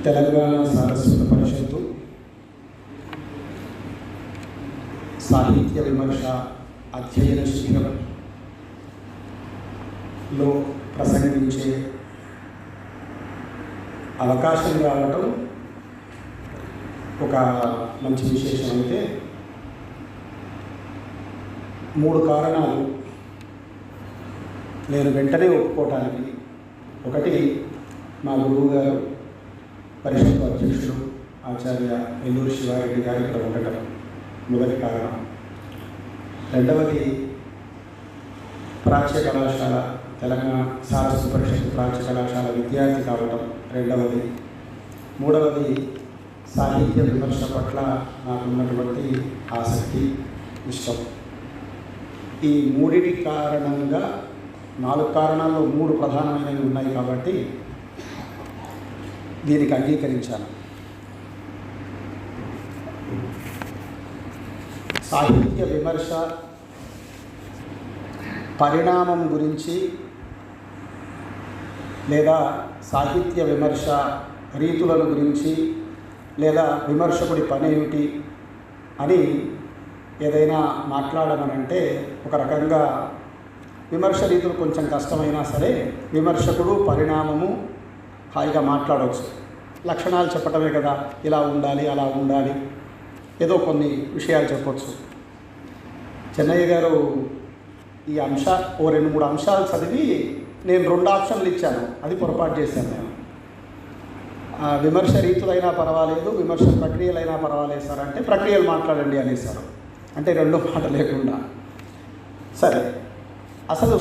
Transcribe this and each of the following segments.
తెలంగాణ సారస్వత పరిషత్తు సాహిత్య విమర్శ అధ్యయన శిబిరంలో ప్రసంగించే అవకాశం రావడం ఒక మంచి విశేషం. అయితే 3 కారణాలు నేను వెంటనే ఒప్పుకోవటానికి. ఒకటి, మా గురువు గారు పరిషత్తు అధ్యక్షుడు ఆచార్య ఎల్లూరు శివారెడ్డి గారు ఇక్కడ ఉండటం మొదటి కారణం. రెండవది, ప్రాచ్య కళాశాల తెలంగాణ సారస్వత పరిషత్తు ప్రాచ్య కళాశాల విద్యార్థి కావటం రెండవది. మూడవది, సాహిత్య విమర్శ పట్ల నాకున్నటువంటి ఆసక్తి, ఇష్టం. ఈ మూడిటి కారణంగా 4 కారణాల్లో 3 ప్రధానమైనవి ఉన్నాయి కాబట్టి దీనికి అంగీకరించాను. సాహిత్య విమర్శ పరిణామం గురించి లేదా సాహిత్య విమర్శ రీతులను గురించి లేదా విమర్శకుడి పని ఏమిటి అని ఏదైనా మాట్లాడమనంటే ఒక రకంగా విమర్శ రీతులు కొంచెం కష్టమైనా సరే విమర్శకుడు పరిణామము హాయిగా మాట్లాడవచ్చు. లక్షణాలు చెప్పటమే కదా, ఇలా ఉండాలి అలా ఉండాలి, ఏదో కొన్ని విషయాలు చెప్పవచ్చు. చెన్నయ్య గారు ఈ ఓ 2-3 అంశాలు చదివి నేను 2 ఆప్షన్లు ఇచ్చాను. అది పొరపాటు చేశాను నేను. విమర్శ రీతులైనా పర్వాలేదు, విమర్శ ప్రక్రియలైనా పర్వాలేదు సార్ అంటే ప్రక్రియలు మాట్లాడండి అనేసారు. అంటే 2 మాట లేకుండా. సరే, అసలు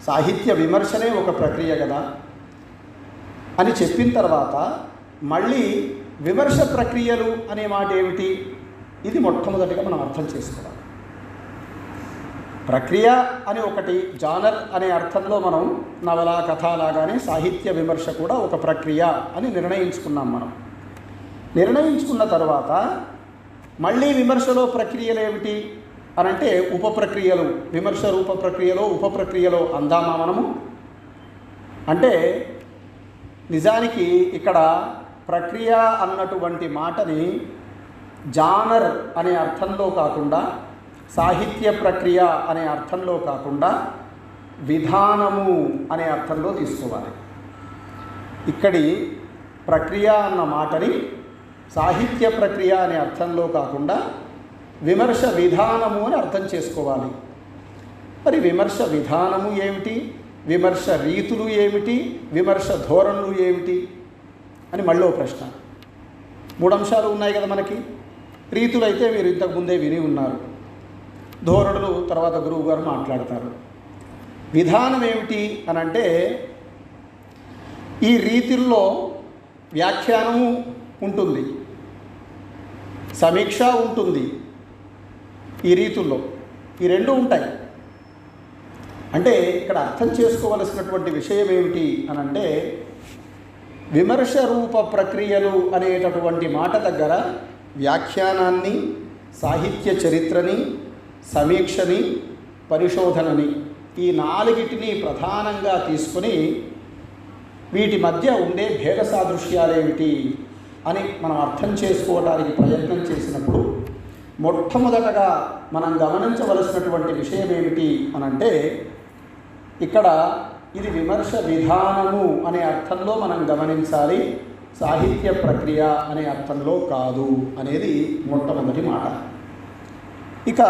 సాహిత్య విమర్శనే ఒక ప్రక్రియ కదా అని చెప్పిన తర్వాత మళ్ళీ విమర్శ ప్రక్రియలు అనే మాట ఏమిటి, ఇది మొట్టమొదటిగా మనం అర్థం చేసుకోవాలి. ప్రక్రియ అని ఒకటి, జానర్ అనే అర్థంలో మనం నవల కథ లాగానే సాహిత్య విమర్శ కూడా ఒక ప్రక్రియ అని నిర్ణయించుకున్నాం. మనం నిర్ణయించుకున్న తర్వాత మళ్ళీ విమర్శలో ప్రక్రియలు ఏమిటి అనంటే ఉపప్రక్రియలు. విమర్శ రూప ప్రక్రియలో ఉపప్రక్రియలో అందామా మనము? అంటే నిజానికి ఇక్కడ ప్రక్రియ అన్నటువంటి మాటని జానర్ అనే అర్థంలో కాకుండా, సాహిత్య ప్రక్రియ అనే అర్థంలో కాకుండా విధానము అనే అర్థంలో తీసుకోవాలి. ఇక్కడి ప్రక్రియ అన్న మాటని సాహిత్య ప్రక్రియ అనే అర్థంలో కాకుండా విమర్శ విధానము అని అర్థం చేసుకోవాలి. మరి విమర్శ విధానము ఏమిటి, విమర్శ రీతులు ఏమిటి, విమర్శ ధోరణులు ఏమిటి అని మళ్ళీ ప్రశ్న. 3 అంశాలు ఉన్నాయి కదా మనకి. రీతులు అయితే మీరు ఇంతకుముందే విని ఉన్నారు, ధోరణులు తర్వాత గురువు గారు మాట్లాడతారు. విధానం ఏమిటి అనంటే ఈ రీతుల్లో వ్యాఖ్యానము ఉంటుంది, సమీక్ష ఉంటుంది. ఈ రీతుల్లో ఈ 2 ఉంటాయి. అంటే ఇక్కడ అర్థం చేసుకోవలసినటువంటి విషయం ఏమిటి అనంటే విమర్శ రూప ప్రక్రియలు అనేటటువంటి మాట దగ్గర వ్యాఖ్యానాన్ని, సాహిత్య చరిత్రని, సమీక్షని, పరిశోధనని ఈ 4టిని ప్రధానంగా తీసుకొని వీటి మధ్య ఉండే భేద సాదృశ్యాలేమిటి అని మనం అర్థం చేసుకోవడానికి ప్రయత్నం చేసినప్పుడు మొట్టమొదటగా మనం గమనించవలసినటువంటి విషయం ఏమిటి అనంటే ఇక్కడ ఇది విమర్శ విధానము అనే అర్థంలో మనం గమనించాలి, సాహిత్య ప్రక్రియ అనే అర్థంలో కాదు అనేది మొట్టమొదటి మాట. ఇక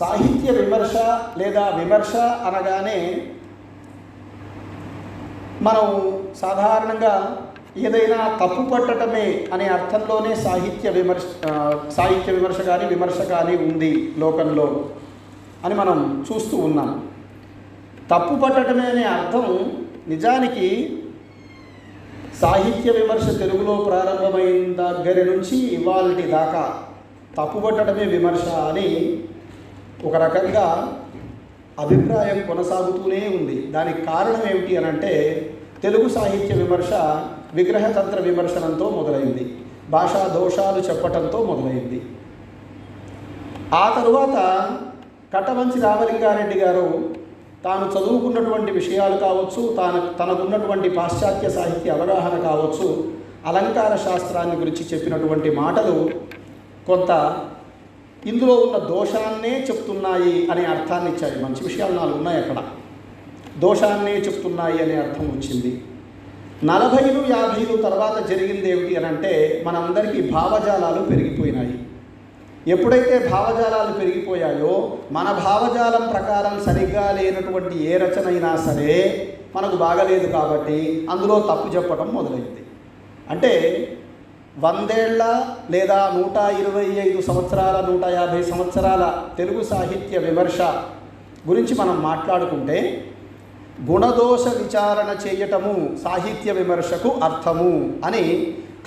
సాహిత్య విమర్శ లేదా విమర్శ అనగానే మనం సాధారణంగా ఏదైనా తప్పు పట్టడమే అనే అర్థంలోనే సాహిత్య విమర్శ కానీ విమర్శ కానీ ఉంది లోకంలో అని మనం చూస్తూ ఉన్నాం. తప్పు పట్టడమే అనే అర్థం నిజానికి సాహిత్య విమర్శ తెలుగులో ప్రారంభమైన దగ్గర నుంచి ఇవాళటి దాకా తప్పు పట్టడమే విమర్శ అని ఒక రకంగా అభిప్రాయం కొనసాగుతూనే ఉంది. దానికి కారణం ఏమిటి అనంటే తెలుగు సాహిత్య విమర్శ విగ్రహతంత్ర విమర్శనంతో మొదలైంది, భాషా దోషాలు చెప్పటంతో మొదలైంది. ఆ తరువాత కట్టమంచి రామలింగారెడ్డి గారు తాను చదువుకున్నటువంటి విషయాలు కావచ్చు, తనకున్నటువంటి పాశ్చాత్య సాహిత్య అవగాహన కావచ్చు, అలంకార శాస్త్రాన్ని గురించి చెప్పినటువంటి మాటలు కొంత ఇందులో ఉన్న దోషాన్నే చెప్తున్నాయి అనే అర్థాన్ని ఇచ్చాయి. మంచి విషయాలు 4 ఉన్నాయి అక్కడ, దోషాన్నే చెప్తున్నాయి అనే అర్థం వచ్చింది. 40లు 50లు తర్వాత జరిగింది ఏమిటి అని అంటే మనందరికీ భావజాలాలు పెరిగిపోయినాయి. ఎప్పుడైతే భావజాలాలు పెరిగిపోయాయో మన భావజాలం ప్రకారం సరిగ్గా లేనటువంటి ఏ రచన అయినా సరే మనకు బాగలేదు కాబట్టి అందులో తప్పు చెప్పడం మొదలైంది. అంటే 100 ఏళ్ల లేదా 125 సంవత్సరాల 150 సంవత్సరాల తెలుగు సాహిత్య విమర్శ గురించి మనం మాట్లాడుకుంటే గుణదోష విచారణ చేయటము సాహిత్య విమర్శకు అర్థము అని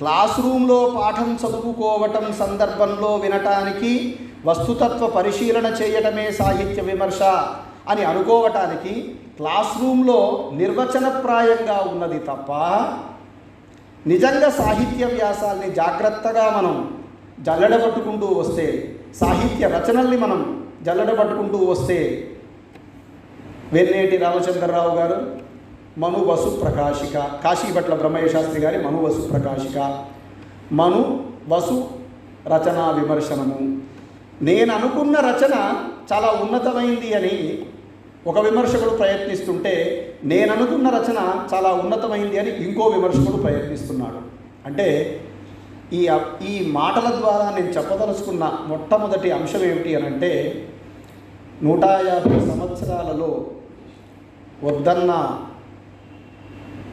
క్లాస్ రూమ్లో పాఠం చదువుకోవటం సందర్భంలో వినటానికి, వస్తుతత్వ పరిశీలన చేయటమే సాహిత్య విమర్శ అని అనుకోవటానికి క్లాస్ రూమ్లో నిర్వచనప్రాయంగా ఉన్నది తప్ప నిజంగా సాహిత్య వ్యాసాల్ని జాగ్రత్తగా మనం జల్లెడబట్టుకుంటూ వస్తే, సాహిత్య రచనల్ని మనం జల్లెడబట్టుకుంటూ వస్తే వెన్నేటి రామచంద్రరావు గారు మను వసు ప్రకాశిక, కాశీపట్ల బ్రహ్మయ్య శాస్త్రి గారి మను వసు ప్రకాశిక, మను వసు రచనా విమర్శనము, నేను అనుకున్న రచన చాలా ఉన్నతమైంది అని ఒక విమర్శకుడు ప్రయత్నిస్తుంటే నేను అనుకున్న రచన చాలా ఉన్నతమైంది అని ఇంకో విమర్శకుడు ప్రయత్నిస్తున్నాడు. అంటే ఈ మాటల ద్వారా నేను చెప్పదలుచుకున్న మొట్టమొదటి అంశం ఏమిటి అని అంటే 150 సంవత్సరాలలో వద్దన్న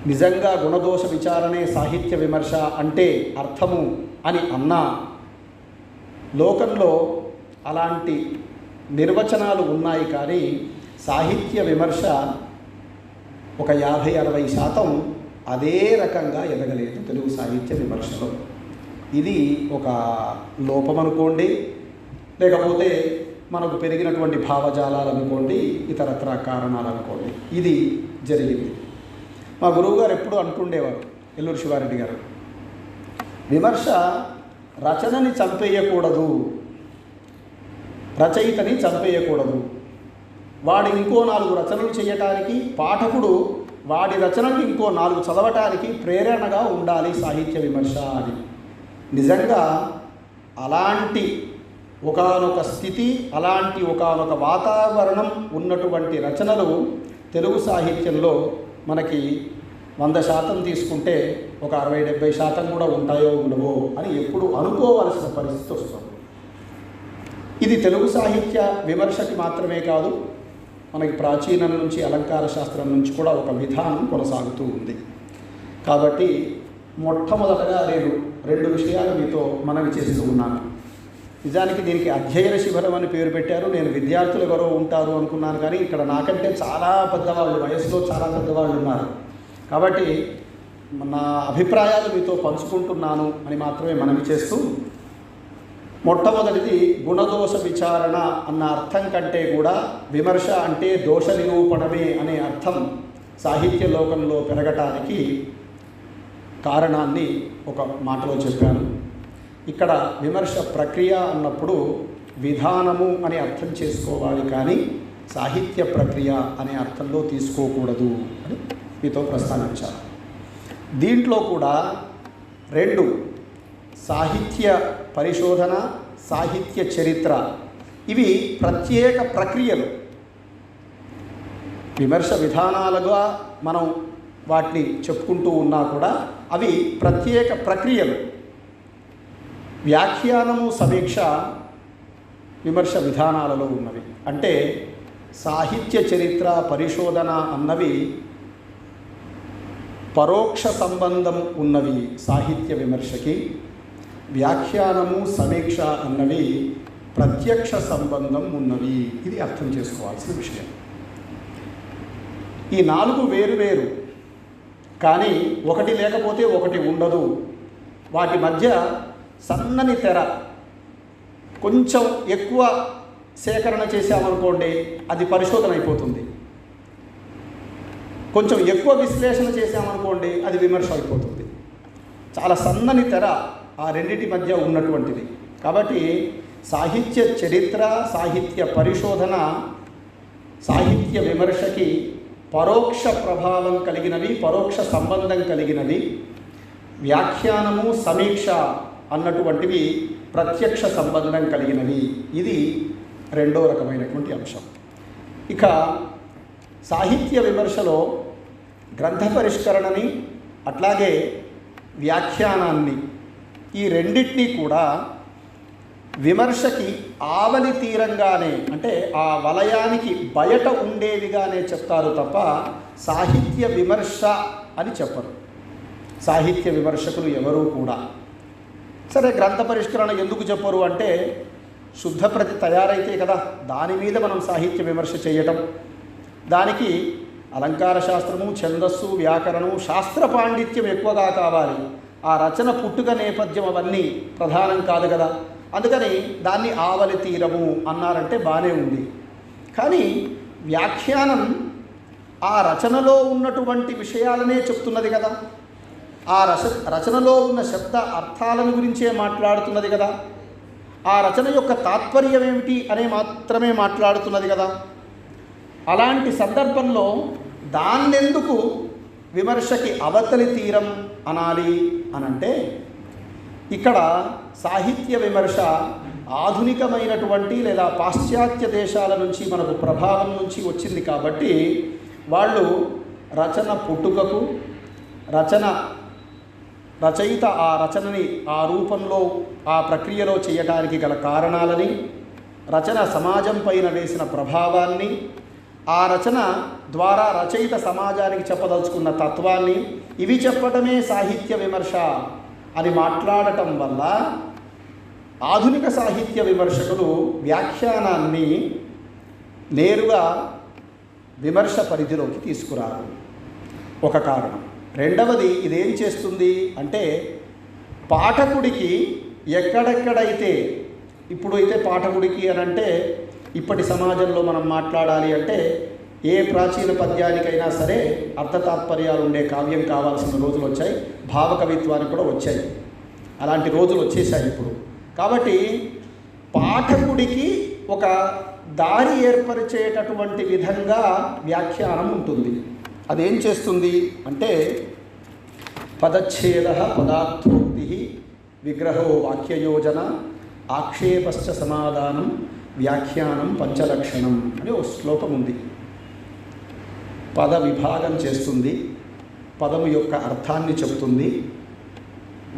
నిజంగా గుణదోష విచారణే సాహిత్య విమర్శ అంటే అర్థము అని అన్నా లోకంలో అలాంటి నిర్వచనాలు ఉన్నాయి. కానీ సాహిత్య విమర్శ ఒక 50-60% అదే రకంగా ఎదగలేదు తెలుగు సాహిత్య విమర్శలో. ఇది ఒక లోపం అనుకోండి, లేకపోతే మనకు పెరిగినటువంటి భావజాలాలు అనుకోండి, ఇతరత్ర కారణాలు అనుకోండి, ఇది జరిగింది. మా గురువుగారు ఎప్పుడూ అంటుండేవారు, ఎల్లూరు శివారెడ్డి గారు, విమర్శ రచనని చంపేయకూడదు, రచయితని చంపేయకూడదు. వాడు ఇంకో 4 రచనలు చేయటానికి, పాఠకుడు వాడి రచనలు ఇంకో 4 చదవటానికి ప్రేరణగా ఉండాలి సాహిత్య విమర్శ అని. నిజంగా అలాంటి ఒకానొక స్థితి, అలాంటి ఒకానొక వాతావరణం ఉన్నటువంటి రచనలు తెలుగు సాహిత్యంలో మనకి 100% తీసుకుంటే ఒక 60-70% కూడా ఉంటాయో ఉండవో అని ఎప్పుడు అనుకోవాల్సిన పరిస్థితి వస్తుంది. ఇది తెలుగు సాహిత్య విమర్శకి మాత్రమే కాదు, మనకి ప్రాచీనం నుంచి అలంకార శాస్త్రం నుంచి కూడా ఒక విధానం కొనసాగుతూ ఉంది. కాబట్టి మొట్టమొదటగా నేను 2 విషయాలు మీతో మనవి చేస్తూ ఉన్నాను. నిజానికి దీనికి అధ్యయన శిబిరం అని పేరు పెట్టారు. నేను విద్యార్థులు ఎవరో ఉంటారు అనుకున్నాను, కానీ ఇక్కడ నాకంటే చాలా పెద్దవాళ్ళు, వయసులో చాలా పెద్దవాళ్ళు ఉన్నారు. కాబట్టి నా అభిప్రాయాలు మీతో పంచుకుంటున్నాను అని మాత్రమే మనవి చేస్తూ, మొట్టమొదటిది గుణదోష విచారణ అన్న అర్థం కంటే కూడా విమర్శ అంటే దోష నిరూపణమే అనే అర్థం సాహిత్య లోకంలో పెరగటానికి కారణాన్ని ఒక మాటలో చెప్పాను. ఇక్కడ విమర్శ ప్రక్రియ అన్నప్పుడు విధానము అని అర్థం చేసుకోవాలి, కానీ సాహిత్య ప్రక్రియ అనే అర్థంలో తీసుకోకూడదు అని మీతో ప్రస్తావించాను. దీంట్లో కూడా 2 సాహిత్య పరిశోధన, సాహిత్య చరిత్ర, ఇవి ప్రత్యేక ప్రక్రియలు. విమర్శ విధానాలుగా మనం వాటిని చెప్పుకుంటూ ఉన్నా కూడా అవి ప్రత్యేక ప్రక్రియలు. వ్యాఖ్యానము, సమీక్ష విమర్శ విధానాలలో ఉన్నవి. అంటే సాహిత్య చరిత్ర, పరిశోధన అన్నవి పరోక్ష సంబంధం ఉన్నవి సాహిత్య విమర్శకి. వ్యాఖ్యానము, సమీక్ష అన్నవి ప్రత్యక్ష సంబంధం ఉన్నవి. ఇది అర్థం చేసుకోవాల్సిన విషయం. ఈ 4 వేరు, కానీ ఒకటి లేకపోతే ఒకటి ఉండదు. వాటి మధ్య సన్నని తెర, కొంచెం ఎక్కువ సేకరణ చేసామనుకోండి అది పరిశోధన అయిపోతుంది, కొంచెం ఎక్కువ విశ్లేషణ చేసామనుకోండి అది విమర్శ అయిపోతుంది. చాలా సన్నని తెర ఆ రెండింటి మధ్య ఉన్నటువంటిది. కాబట్టి సాహిత్య చరిత్ర, సాహిత్య పరిశోధన సాహిత్య విమర్శకి పరోక్ష ప్రభావం కలిగినవి, పరోక్ష సంబంధం కలిగినవి. వ్యాఖ్యానము, సమీక్ష అన్నటువంటివి ప్రత్యక్ష సంబంధం కలిగినవి. ఇది రెండో రకమైనటువంటి అంశం. ఇక సాహిత్య విమర్శలో గ్రంథ పరిష్కరణని అట్లాగే వ్యాఖ్యానాన్ని, ఈ రెండింటినీ కూడా విమర్శకి ఆవలి తీరంగానే, అంటే ఆ వలయానికి బయట ఉండేవిగానే చెప్తారు తప్ప సాహిత్య విమర్శ అని చెప్పరు సాహిత్య విమర్శకులు ఎవరూ కూడా. సరే, గ్రంథ పరిష్కరణ ఎందుకు చెప్పరు అంటే శుద్ధ ప్రతి తయారైతే కదా దాని మీద మనం సాహిత్య విమర్శ చేయటం. దానికి అలంకార శాస్త్రము, ఛందస్సు, వ్యాకరణం, శాస్త్ర పాండిత్యం ఎక్కువగా కావాలి. ఆ రచన పుట్టుక నేపథ్యం అవన్నీ ప్రధానం కాదు కదా. అందుకని దాన్ని ఆవలి తీరము అన్నారంటే బాగానే ఉంది. కానీ వ్యాఖ్యానం ఆ రచనలో ఉన్నటువంటి విషయాలనే చెప్తున్నది కదా. ఆ రచనలో ఉన్న శబ్ద అర్థాలను గురించే మాట్లాడుతున్నది కదా. ఆ రచన యొక్క తాత్పర్యం ఏమిటి అనే మాత్రమే మాట్లాడుతున్నది కదా. అలాంటి సందర్భంలో దాన్నెందుకు విమర్శకి అవతలి తీరం అనాలి అనంటే, ఇక్కడ సాహిత్య విమర్శ ఆధునికమైనటువంటి లేదా పాశ్చాత్య దేశాల నుంచి మనకు ప్రభావం నుంచి వచ్చింది కాబట్టి వాళ్ళు రచన పుట్టుకకు, రచయిత ఆ రచనని ఆ రూపంలో ఆ ప్రక్రియలో చేయడానికి గల కారణాలని, రచన సమాజం పైన వేసిన ప్రభావాన్ని, ఆ రచన ద్వారా రచయిత సమాజానికి చెప్పదలుచుకున్న తత్వాన్ని, ఇవి చెప్పటమే సాహిత్య విమర్శ అని మాట్లాడటం వల్ల ఆధునిక సాహిత్య విమర్శకులు వ్యాఖ్యానాన్ని నేరుగా విమర్శ పరిధిలోకి తీసుకురారు. ఒక కారణం. రెండవది, ఇదేం చేస్తుంది అంటే పాఠకుడికి ఎక్కడెక్కడైతే, ఇప్పుడు అయితే పాఠకుడికి అనంటే ఇప్పటి సమాజంలో మనం మాట్లాడాలి అంటే ఏ ప్రాచీన పద్యానికైనా సరే అర్థతాత్పర్యాలు ఉండే కావ్యం కావాల్సిన రోజులు వచ్చాయి. భావకవిత్వానికి కూడా వచ్చాయి. అలాంటి రోజులు వచ్చేసాయి ఇప్పుడు. కాబట్టి పాఠకుడికి ఒక దారి ఏర్పరిచేటటువంటి విధంగా వ్యాఖ్యానం ఉంటుంది. అదేం చేస్తుంది అంటే పదచ్ఛేద పదార్థోక్తి విగ్రహో వాక్యయోజన ఆక్షేపశ్చ సమాధానం వ్యాఖ్యానం పంచలక్షణం అని ఒక శ్లోకం ఉంది. పద విభాగం చేస్తుంది, పదము యొక్క అర్థాన్ని చెబుతుంది,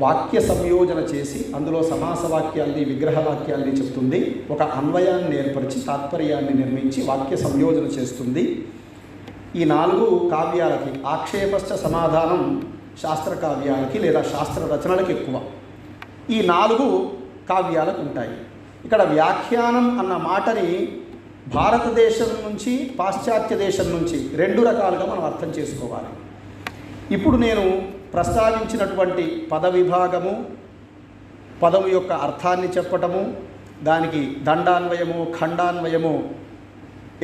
వాక్య సంయోజన చేసి అందులో సమాస వాక్యాల్ని, విగ్రహ వాక్యాల్ని చెప్తుంది, ఒక అన్వయాన్ని ఏర్పరిచి తాత్పర్యాన్ని నిర్మించి వాక్య సంయోజన చేస్తుంది. ఈ 4 కావ్యాలకి, ఆక్షేపశ్చ సమాధానం శాస్త్ర కావ్యాలకి లేదా శాస్త్ర రచనలకు ఎక్కువ, ఈ 4 కావ్యాలకు ఉంటాయి. ఇక్కడ వ్యాఖ్యానం అన్న మాటని భారతదేశం నుంచి పాశ్చాత్య దేశం నుంచి 2 రకాలుగా మనం అర్థం చేసుకోవాలి. ఇప్పుడు నేను ప్రస్తావించినటువంటి పద విభాగము, పదము యొక్క అర్థాన్ని చెప్పటము, దానికి దండాన్వయము, ఖండాన్వయము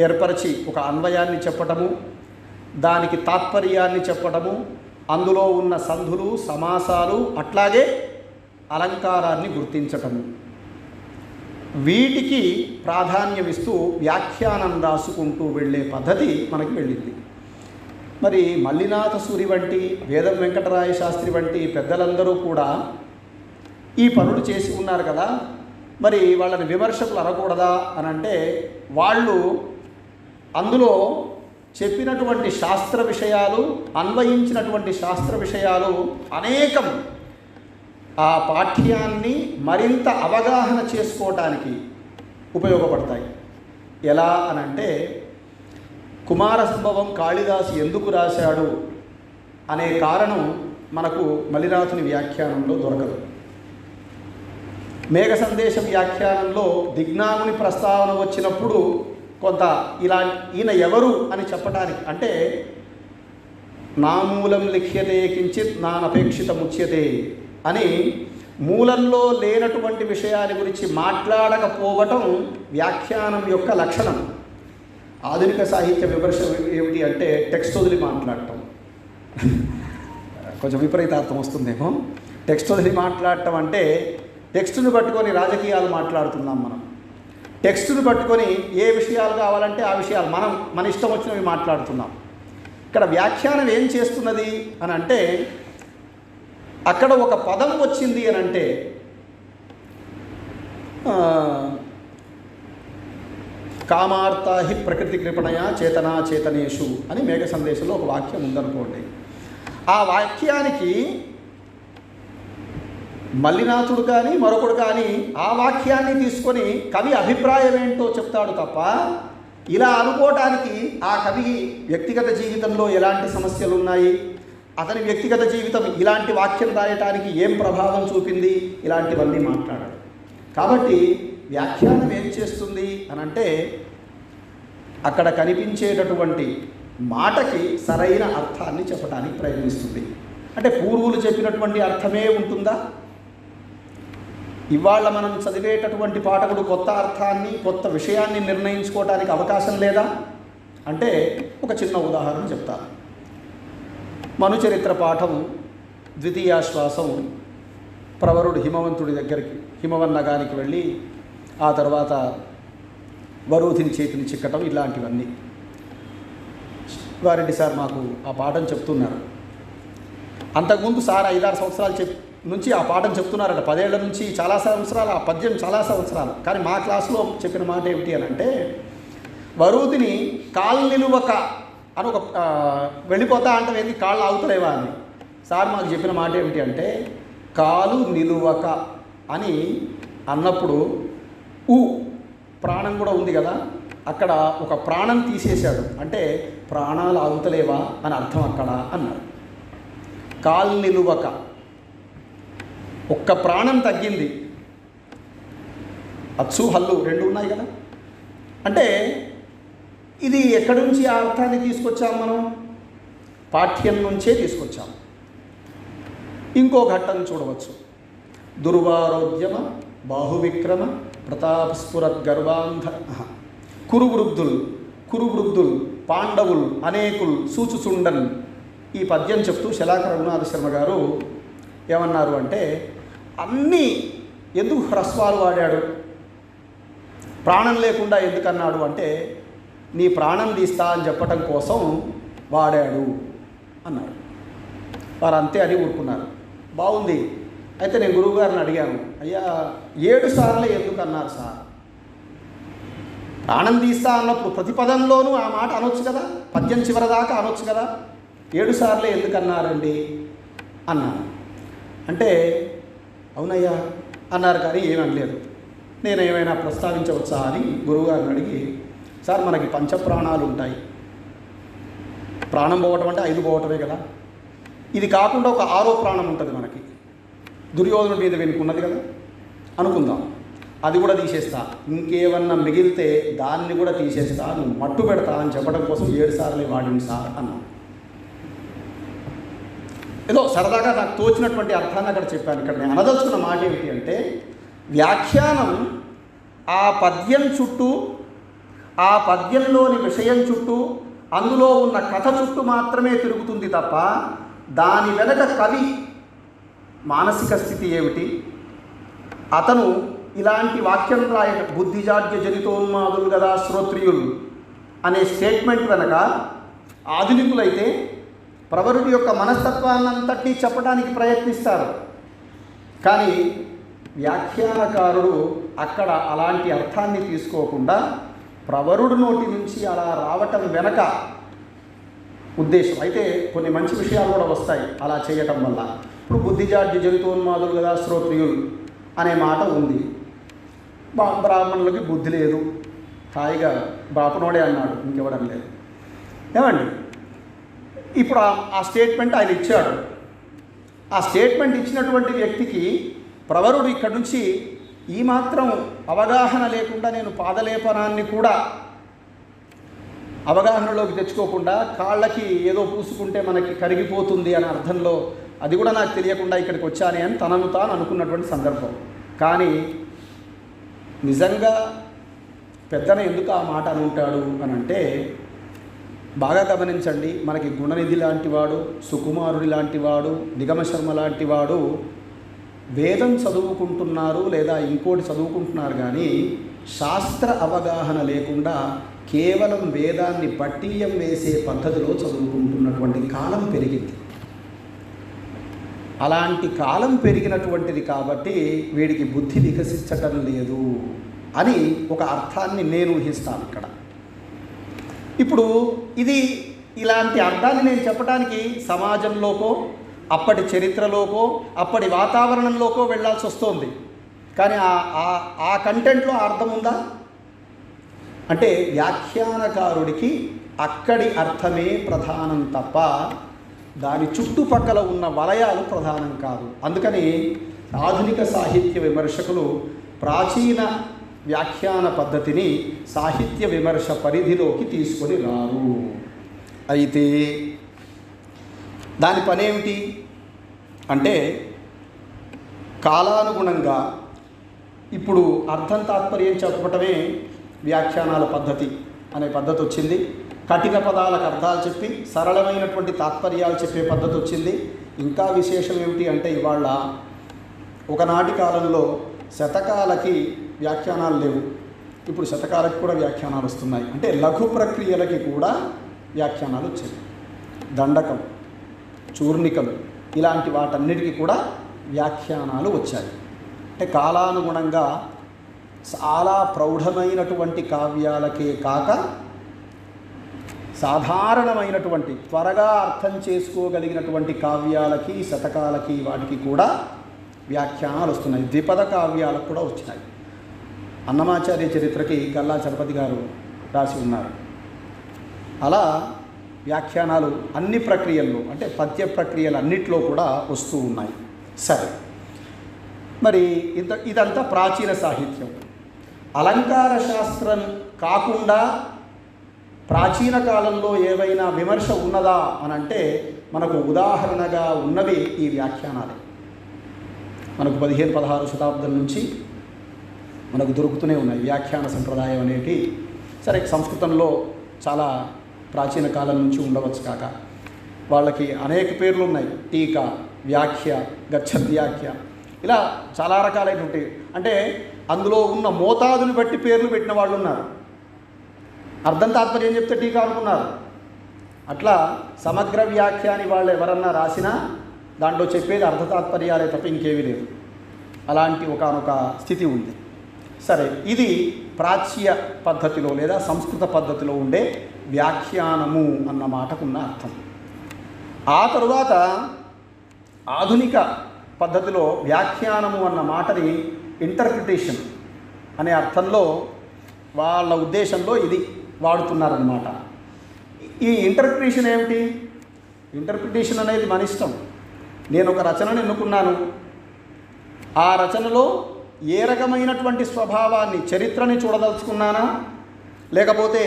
ఏర్పరిచి ఒక అన్వయాన్ని చెప్పటము, దానికి తాత్పర్యాన్ని చెప్పటము, అందులో ఉన్న సంధులు, సమాసాలు, అట్లాగే అలంకారాన్ని గుర్తించటము, వీటికి ప్రాధాన్యమిస్తూ వ్యాఖ్యానం రాసుకుంటూ వెళ్ళే పద్ధతి మనకి వెళ్ళింది. మరి మల్లినాథ సూరి వంటి, వేదం వెంకటరాయ శాస్త్రి వంటి పెద్దలందరూ కూడా ఈ పనులు చేసి ఉన్నారు కదా. మరి వాళ్ళని విమర్శకులు అనకూడదా అని అంటే, వాళ్ళు అందులో చెప్పినటువంటి శాస్త్ర విషయాలు, అన్వయించినటువంటి శాస్త్ర విషయాలు అనేకం ఆ పాఠ్యాన్ని మరింత అవగాహన చేసుకోవటానికి ఉపయోగపడతాయి. ఎలా అనంటే, కుమార సంభవం కాళిదాసు ఎందుకు రాశాడు అనే కారణం మనకు మల్లినాథుని వ్యాఖ్యానంలో దొరకదు. మేఘ సందేశం వ్యాఖ్యానంలో దిగ్నాముని ప్రస్తావన వచ్చినప్పుడు కొంత ఇలా ఈయన ఎవరు అని చెప్పడానికి, అంటే నామూలం లిఖ్యతే కించిత్ నానపేక్షిత ముచ్యతే అని మూలంలో లేనటువంటి విషయాల గురించి మాట్లాడకపోవటం వ్యాఖ్యానం యొక్క లక్షణం. ఆధునిక సాహిత్య విమర్శ ఏమిటి అంటే టెక్స్ట్ వదిలి మాట్లాడటం. కొంచెం విపరీతార్థం వస్తుందేమో. టెక్స్ట్ వదిలి మాట్లాడటం అంటే టెక్స్ట్ను పట్టుకొని రాజకీయాలు మాట్లాడుతున్నాం మనం. టెక్స్ట్ని పట్టుకొని ఏ విషయాలు కావాలంటే ఆ విషయాలు మన ఇష్టం వచ్చినవి మాట్లాడుతున్నాం. ఇక్కడ వ్యాఖ్యానం ఏం చేస్తున్నది అని అంటే, అక్కడ ఒక పదం వచ్చింది అని అంటే కామార్త హి ప్రకృతి కృపణయ చేతనా చేతనేషు అని మేఘ సందేశంలో ఒక వాక్యం ఉందనుకోండి. ఆ వాక్యానికి మల్లినాథుడు కానీ మరొకడు కానీ ఆ వాక్యాన్ని తీసుకొని కవి అభిప్రాయం ఏంటో చెప్తాడు తప్ప, ఇలా అనుకోవటానికి ఆ కవి వ్యక్తిగత జీవితంలో ఎలాంటి సమస్యలు ఉన్నాయి, అతని వ్యక్తిగత జీవితం ఇలాంటి వాక్యం రాయటానికి ఏం ప్రభావం చూపింది, ఇలాంటివన్నీ మాట్లాడాడు. కాబట్టి వ్యాఖ్యానం ఏం చేస్తుంది అని అంటే, అక్కడ కనిపించేటటువంటి మాటకి సరైన అర్థాన్ని చెప్పడానికి ప్రయత్నిస్తుంది. అంటే పూర్వులు చెప్పినటువంటి అర్థమే ఉంటుందా? ఇవాళ మనం చదివేటటువంటి పాఠకుడు కొత్త అర్థాన్ని, కొత్త విషయాన్ని నిర్ణయించుకోవడానికి అవకాశం లేదా అంటే, ఒక చిన్న ఉదాహరణ చెప్తాను. మనుచరిత్ర పాఠం ద్వితీయాశ్వాసం ప్రవరుడు హిమవంతుడి దగ్గరికి, హిమవన్నగానికి వెళ్ళి ఆ తర్వాత వరూధిని చేతిని చిక్కటం, ఇలాంటివన్నీ. వారెడ్డి సార్ మాకు ఆ పాఠం చెప్తున్నారు. అంతకుముందు సార్ 5-6 సంవత్సరాల నుంచి ఆ పాఠం చెప్తున్నారట. 10 ఏళ్ల నుంచి చాలా సంవత్సరాలు, ఆ పద్యం చాలా సంవత్సరాలు. కానీ మా క్లాసులో చెప్పిన మాట ఏమిటి అని అంటే, వరూధిని కాళ్ళు నిలువక అని ఒక వెళ్ళిపోతా అంటే ఏంది, కాళ్ళు ఆగుతలేవా అని. సార్ మాకు చెప్పిన మాట ఏమిటి అంటే, కాలు నిలువక అని అన్నప్పుడు ప్రాణం కూడా ఉంది కదా, అక్కడ ఒక ప్రాణం తీసేశాడు. అంటే ప్రాణాలు ఆగుతలేవా అని అర్థం అక్కడ అన్నారు. కాలు నిలువక ఒక్క ప్రాణం తగ్గింది. అచ్చు హల్లు 2 ఉన్నాయి కదా. అంటే ఇది ఎక్కడి నుంచి ఆ అర్థాన్ని తీసుకొచ్చాం మనం? పాఠ్యం నుంచే తీసుకొచ్చాం. ఇంకో ఘట్టం చూడవచ్చు. దుర్వారోద్యమ బాహువిక్రమ ప్రతాపస్ఫురత్ గర్వాంధ కురువృద్ధుల్ పాండవులు అనేకులు సూచుచుండన్. ఈ పద్యం చెప్తూ శలాక రఘునాథ శర్మ గారు ఏమన్నారు అంటే, అన్నీ ఎందుకు హ్రస్వాలు వాడాడు, ప్రాణం లేకుండా ఎందుకన్నాడు అంటే, నీ ప్రాణం తీస్తా అని చెప్పటం కోసం వాడాడు అన్నారు. వారు అంతే అని ఊరుకున్నారు. బాగుంది. అయితే నేను గురువుగారిని అడిగాను, అయ్యా 7 సార్లు ఎందుకు అన్నారు సార్? ప్రాణం తీస్తా అన్నప్పుడు ప్రతి పదంలోనూ ఆ మాట అనొచ్చు కదా, పద్యం చివరిదాకా అనొచ్చు కదా, 7 సార్లు ఎందుకు అన్నారండి అన్నాను. అంటే అవునయ్యా అన్నారు, కానీ ఏమనలేదు. నేను ఏమైనా ప్రస్తావించవచ్చా అని గురువుగారిని అడిగి, సార్ మనకి పంచప్రాణాలు ఉంటాయి, ప్రాణం పోవటం అంటే 5 పోవటమే కదా, ఇది కాకుండా ఒక 6వ ప్రాణం ఉంటుంది మనకి, దుర్యోధనుడి మీద వెనుకున్నది కదా అనుకుందాం, అది కూడా తీసేస్తా, ఇంకేమన్నా మిగిలితే దాన్ని కూడా తీసేస్తా, నువ్వు మట్టు పెడతా అని చెప్పడం కోసం 7 సార్లే వాడింది సార్ అన్నా. ఏదో సరదాగా నాకు తోచినటువంటి అర్థాన్ని అక్కడ చెప్పాను. ఇక్కడ నేను అనదలుచుకున్న మాట ఏమిటి అంటే, వ్యాఖ్యానం ఆ పద్యం చుట్టూ, ఆ పద్యంలోని విషయం చుట్టూ, అందులో ఉన్న కథ చుట్టూ మాత్రమే తిరుగుతుంది తప్ప, దాని వెనక కవి మానసిక స్థితి ఏమిటి, అతను ఇలాంటి వాక్యం రాయ బుద్ధిజాడ్య జనితోన్మాదులు కదా శ్రోత్రియులు అనే స్టేట్మెంట్ వెనక ఆధునికులైతే ప్రవరుడి యొక్క మనస్తత్వాన్నంతటినీ చెప్పడానికి ప్రయత్నిస్తారు. కానీ వ్యాఖ్యానకారుడు అక్కడ అలాంటి అర్థాన్ని తీసుకోకుండా ప్రవరుడు నోటి నుంచి అలా రావటం వెనక ఉద్దేశం. అయితే కొన్ని మంచి విషయాలు కూడా వస్తాయి అలా చేయటం వల్ల. ఇప్పుడు బుద్ధిజాడ్య జనితోన్మాదులు కదా శ్రోత్రియులు అనే మాట ఉంది. బ్రాహ్మణులకి బుద్ధి లేదు, హాయిగా బాపనోడే అన్నాడు, ఇంకెవడం లేదు. ఏమండి, ఇప్పుడు ఆ స్టేట్మెంట్ ఆయన ఇచ్చాడు. ఆ స్టేట్మెంట్ ఇచ్చినటువంటి వ్యక్తికి ప్రవరుడు ఇక్కడి నుంచి ఈ మాత్రం అవగాహన లేకుండా, నేను పాదలేపనాన్ని కూడా అవగాహనలోకి తెచ్చుకోకుండా కాళ్ళకి ఏదో పూసుకుంటే మనకి కరిగిపోతుంది అనే అర్థంలో, అది కూడా నాకు తెలియకుండా ఇక్కడికి వచ్చానే అని తనను తాను అనుకున్నటువంటి సందర్భం. కానీ నిజంగా పెద్దన ఎందుకు ఆ మాట అనుంటాడు అని అంటే, బాగా గమనించండి, మనకి గుణనిధి లాంటివాడు, సుకుమారుడి లాంటివాడు, నిగమశర్మ లాంటివాడు వేదం చదువుకుంటున్నారు లేదా ఇంకోటి చదువుకుంటున్నారు, కానీ శాస్త్ర అవగాహన లేకుండా కేవలం వేదాన్ని పట్టీయం వేసే పద్ధతిలో చదువుకుంటున్నటువంటి కాలం పెరిగింది. అలాంటి కాలం పెరిగినటువంటిది కాబట్టి వీడికి బుద్ధి వికసించటం లేదు అని ఒక అర్థాన్ని నేను ఊహిస్తాను ఇక్కడ. ఇప్పుడు ఇది ఇలాంటి అర్థాన్ని నేను చెప్పడానికి సమాజంలోకో అప్పటి చరిత్రలోకో అప్పటి వాతావరణంలోకో వెళ్ళాల్సి వస్తుంది. కానీ ఆ కంటెంట్లో అర్థం ఉందా అంటే వ్యాఖ్యానకారుడికి అక్కడి అర్థమే ప్రధానం తప్ప దాని చుట్టుపక్కల ఉన్న వలయాలు ప్రధానం కాదు. అందుకని ఆధునిక సాహిత్య విమర్శకులు ప్రాచీన వ్యాఖ్యాన పద్ధతిని సాహిత్య విమర్శ పరిధిలోకి తీసుకొని రారు. అయితే దాని పనేమిటి అంటే కాలానుగుణంగా ఇప్పుడు అర్థం తాత్పర్యం చెప్పటమే వ్యాఖ్యానాల పద్ధతి అనే పద్ధతి వచ్చింది. కఠిన పదాలకు అర్థాలు చెప్పి సరళమైనటువంటి తాత్పర్యాలు చెప్పే పద్ధతి వచ్చింది. ఇంకా విశేషం ఏమిటి అంటే ఇవాళ ఒకనాటి కాలంలో శతకాలకి వ్యాఖ్యానాలు లేవు, ఇప్పుడు శతకాలకి కూడా వ్యాఖ్యానాలు వస్తున్నాయి. అంటే లఘు ప్రక్రియలకి కూడా వ్యాఖ్యానాలు వచ్చాయి. దండకం, చూర్ణికలు ఇలాంటి వాటన్నిటికీ కూడా వ్యాఖ్యానాలు వచ్చాయి. అంటే కాలానుగుణంగా చాలా ప్రౌఢమైనటువంటి కావ్యాలకే కాక సాధారణమైనటువంటి త్వరగా అర్థం చేసుకోగలిగినటువంటి కావ్యాలకి శతకాలకి వాటికి కూడా వ్యాఖ్యానాలు వస్తున్నాయి. ద్విపద కావ్యాలకు కూడా వచ్చినాయి. అన్నమాచార్య చరిత్రకి గల్లా చలపతి గారు రాసి ఉన్నారు. అలా వ్యాఖ్యానాలు అన్ని ప్రక్రియల్లో అంటే పద్య ప్రక్రియలు అన్నిట్లో కూడా వస్తూ ఉన్నాయి. సరే, మరి ఇదంతా ప్రాచీన సాహిత్యం. అలంకార శాస్త్రం కాకుండా ప్రాచీన కాలంలో ఏవైనా విమర్శ ఉన్నదా అని అంటే మనకు ఉదాహరణగా ఉన్నవి ఈ వ్యాఖ్యానాలే. మనకు 15-16 శతాబ్దం నుంచి మనకు దొరుకుతూనే ఉన్నాయి వ్యాఖ్యాన సంప్రదాయం అనేటి. సరే, సంస్కృతంలో చాలా ప్రాచీన కాలం నుంచి ఉండవచ్చు కాక వాళ్ళకి అనేక పేర్లు ఉన్నాయి. టీకా, వ్యాఖ్య, గచ్చద్వ్యాఖ్య, ఇలా చాలా రకాలైనటువంటి అంటే అందులో ఉన్న మోతాదుని బట్టి పేర్లు పెట్టిన వాళ్ళు ఉన్నారు. అర్థం తాత్పర్యం చెప్తే టీకా అనుకున్నారు. అట్లా సమగ్ర వ్యాఖ్య అని వాళ్ళు ఎవరన్నా రాసినా దాంట్లో చెప్పేది అర్థ తాత్పర్యాలే తప్ప ఇంకేమీ లేదు. అలాంటి ఒకానొక స్థితి ఉంది. సరే, ఇది ప్రాచ్య పద్ధతిలో లేదా సంస్కృత పద్ధతిలో ఉండే వ్యాఖ్యానము అన్న మాటకున్న అర్థం. ఆ తరువాత ఆధునిక పద్ధతిలో వ్యాఖ్యానము అన్న మాటని ఇంటర్ప్రిటేషన్ అనే అర్థంలో వాళ్ళ ఉద్దేశంలో ఇది వాడుతున్నారన్నమాట. ఈ ఇంటర్ప్రిటేషన్ ఏమిటి? ఇంటర్ప్రిటేషన్ అనేది మన ఇష్టం. నేను ఒక రచనను ఎన్నుకున్నాను, ఆ రచనలో ఏ రకమైనటువంటి స్వభావాన్ని చరిత్రని చూడదలుచుకున్నానా లేకపోతే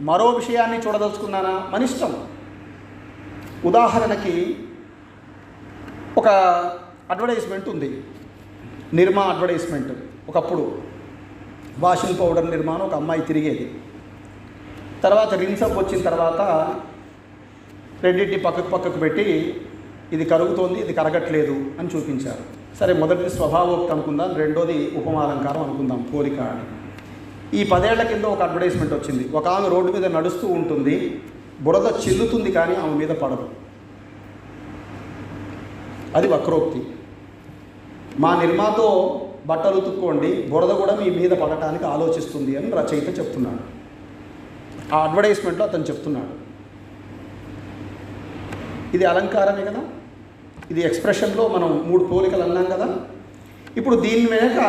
మరో విషయాన్ని చూడదలుచుకున్నానా మన ఇష్టం. ఉదాహరణకి ఒక అడ్వర్టైజ్మెంట్ ఉంది, నిర్మా అడ్వర్టైజ్మెంట్. ఒకప్పుడు వాషింగ్ పౌడర్ నిర్మాణం ఒక అమ్మాయి తిరిగేది. తర్వాత రిన్సప్ వచ్చిన తర్వాత రెండింటిని పక్కకు పెట్టి ఇది కరుగుతోంది, ఇది కరగట్లేదు అని చూపించారు. సరే, మొదటిది స్వభావోక్తి అనుకుందాం, రెండోది ఉపమాలంకారం అనుకుందాం, పోలిక అని. ఈ 10 ఏళ్ల కింద ఒక అడ్వర్టైజ్మెంట్ వచ్చింది. ఒక ఆమె రోడ్డు మీద నడుస్తూ ఉంటుంది, బురద చిల్లుతుంది కానీ ఆమె మీద పడదు. అది వక్రోక్తి. మా నిర్మాతో బట్టలు ఉతుక్కోండి, బురద కూడా మీ మీద పడటానికి ఆలోచిస్తుంది అని రచయిత చెప్తున్నాడు. ఆ అడ్వర్టైజ్మెంట్లో అతను చెప్తున్నాడు. ఇది అలంకారమే కదా, ఇది ఎక్స్ప్రెషన్లో మనం 3 పోలికలు అన్నాం కదా. ఇప్పుడు దీని వెనక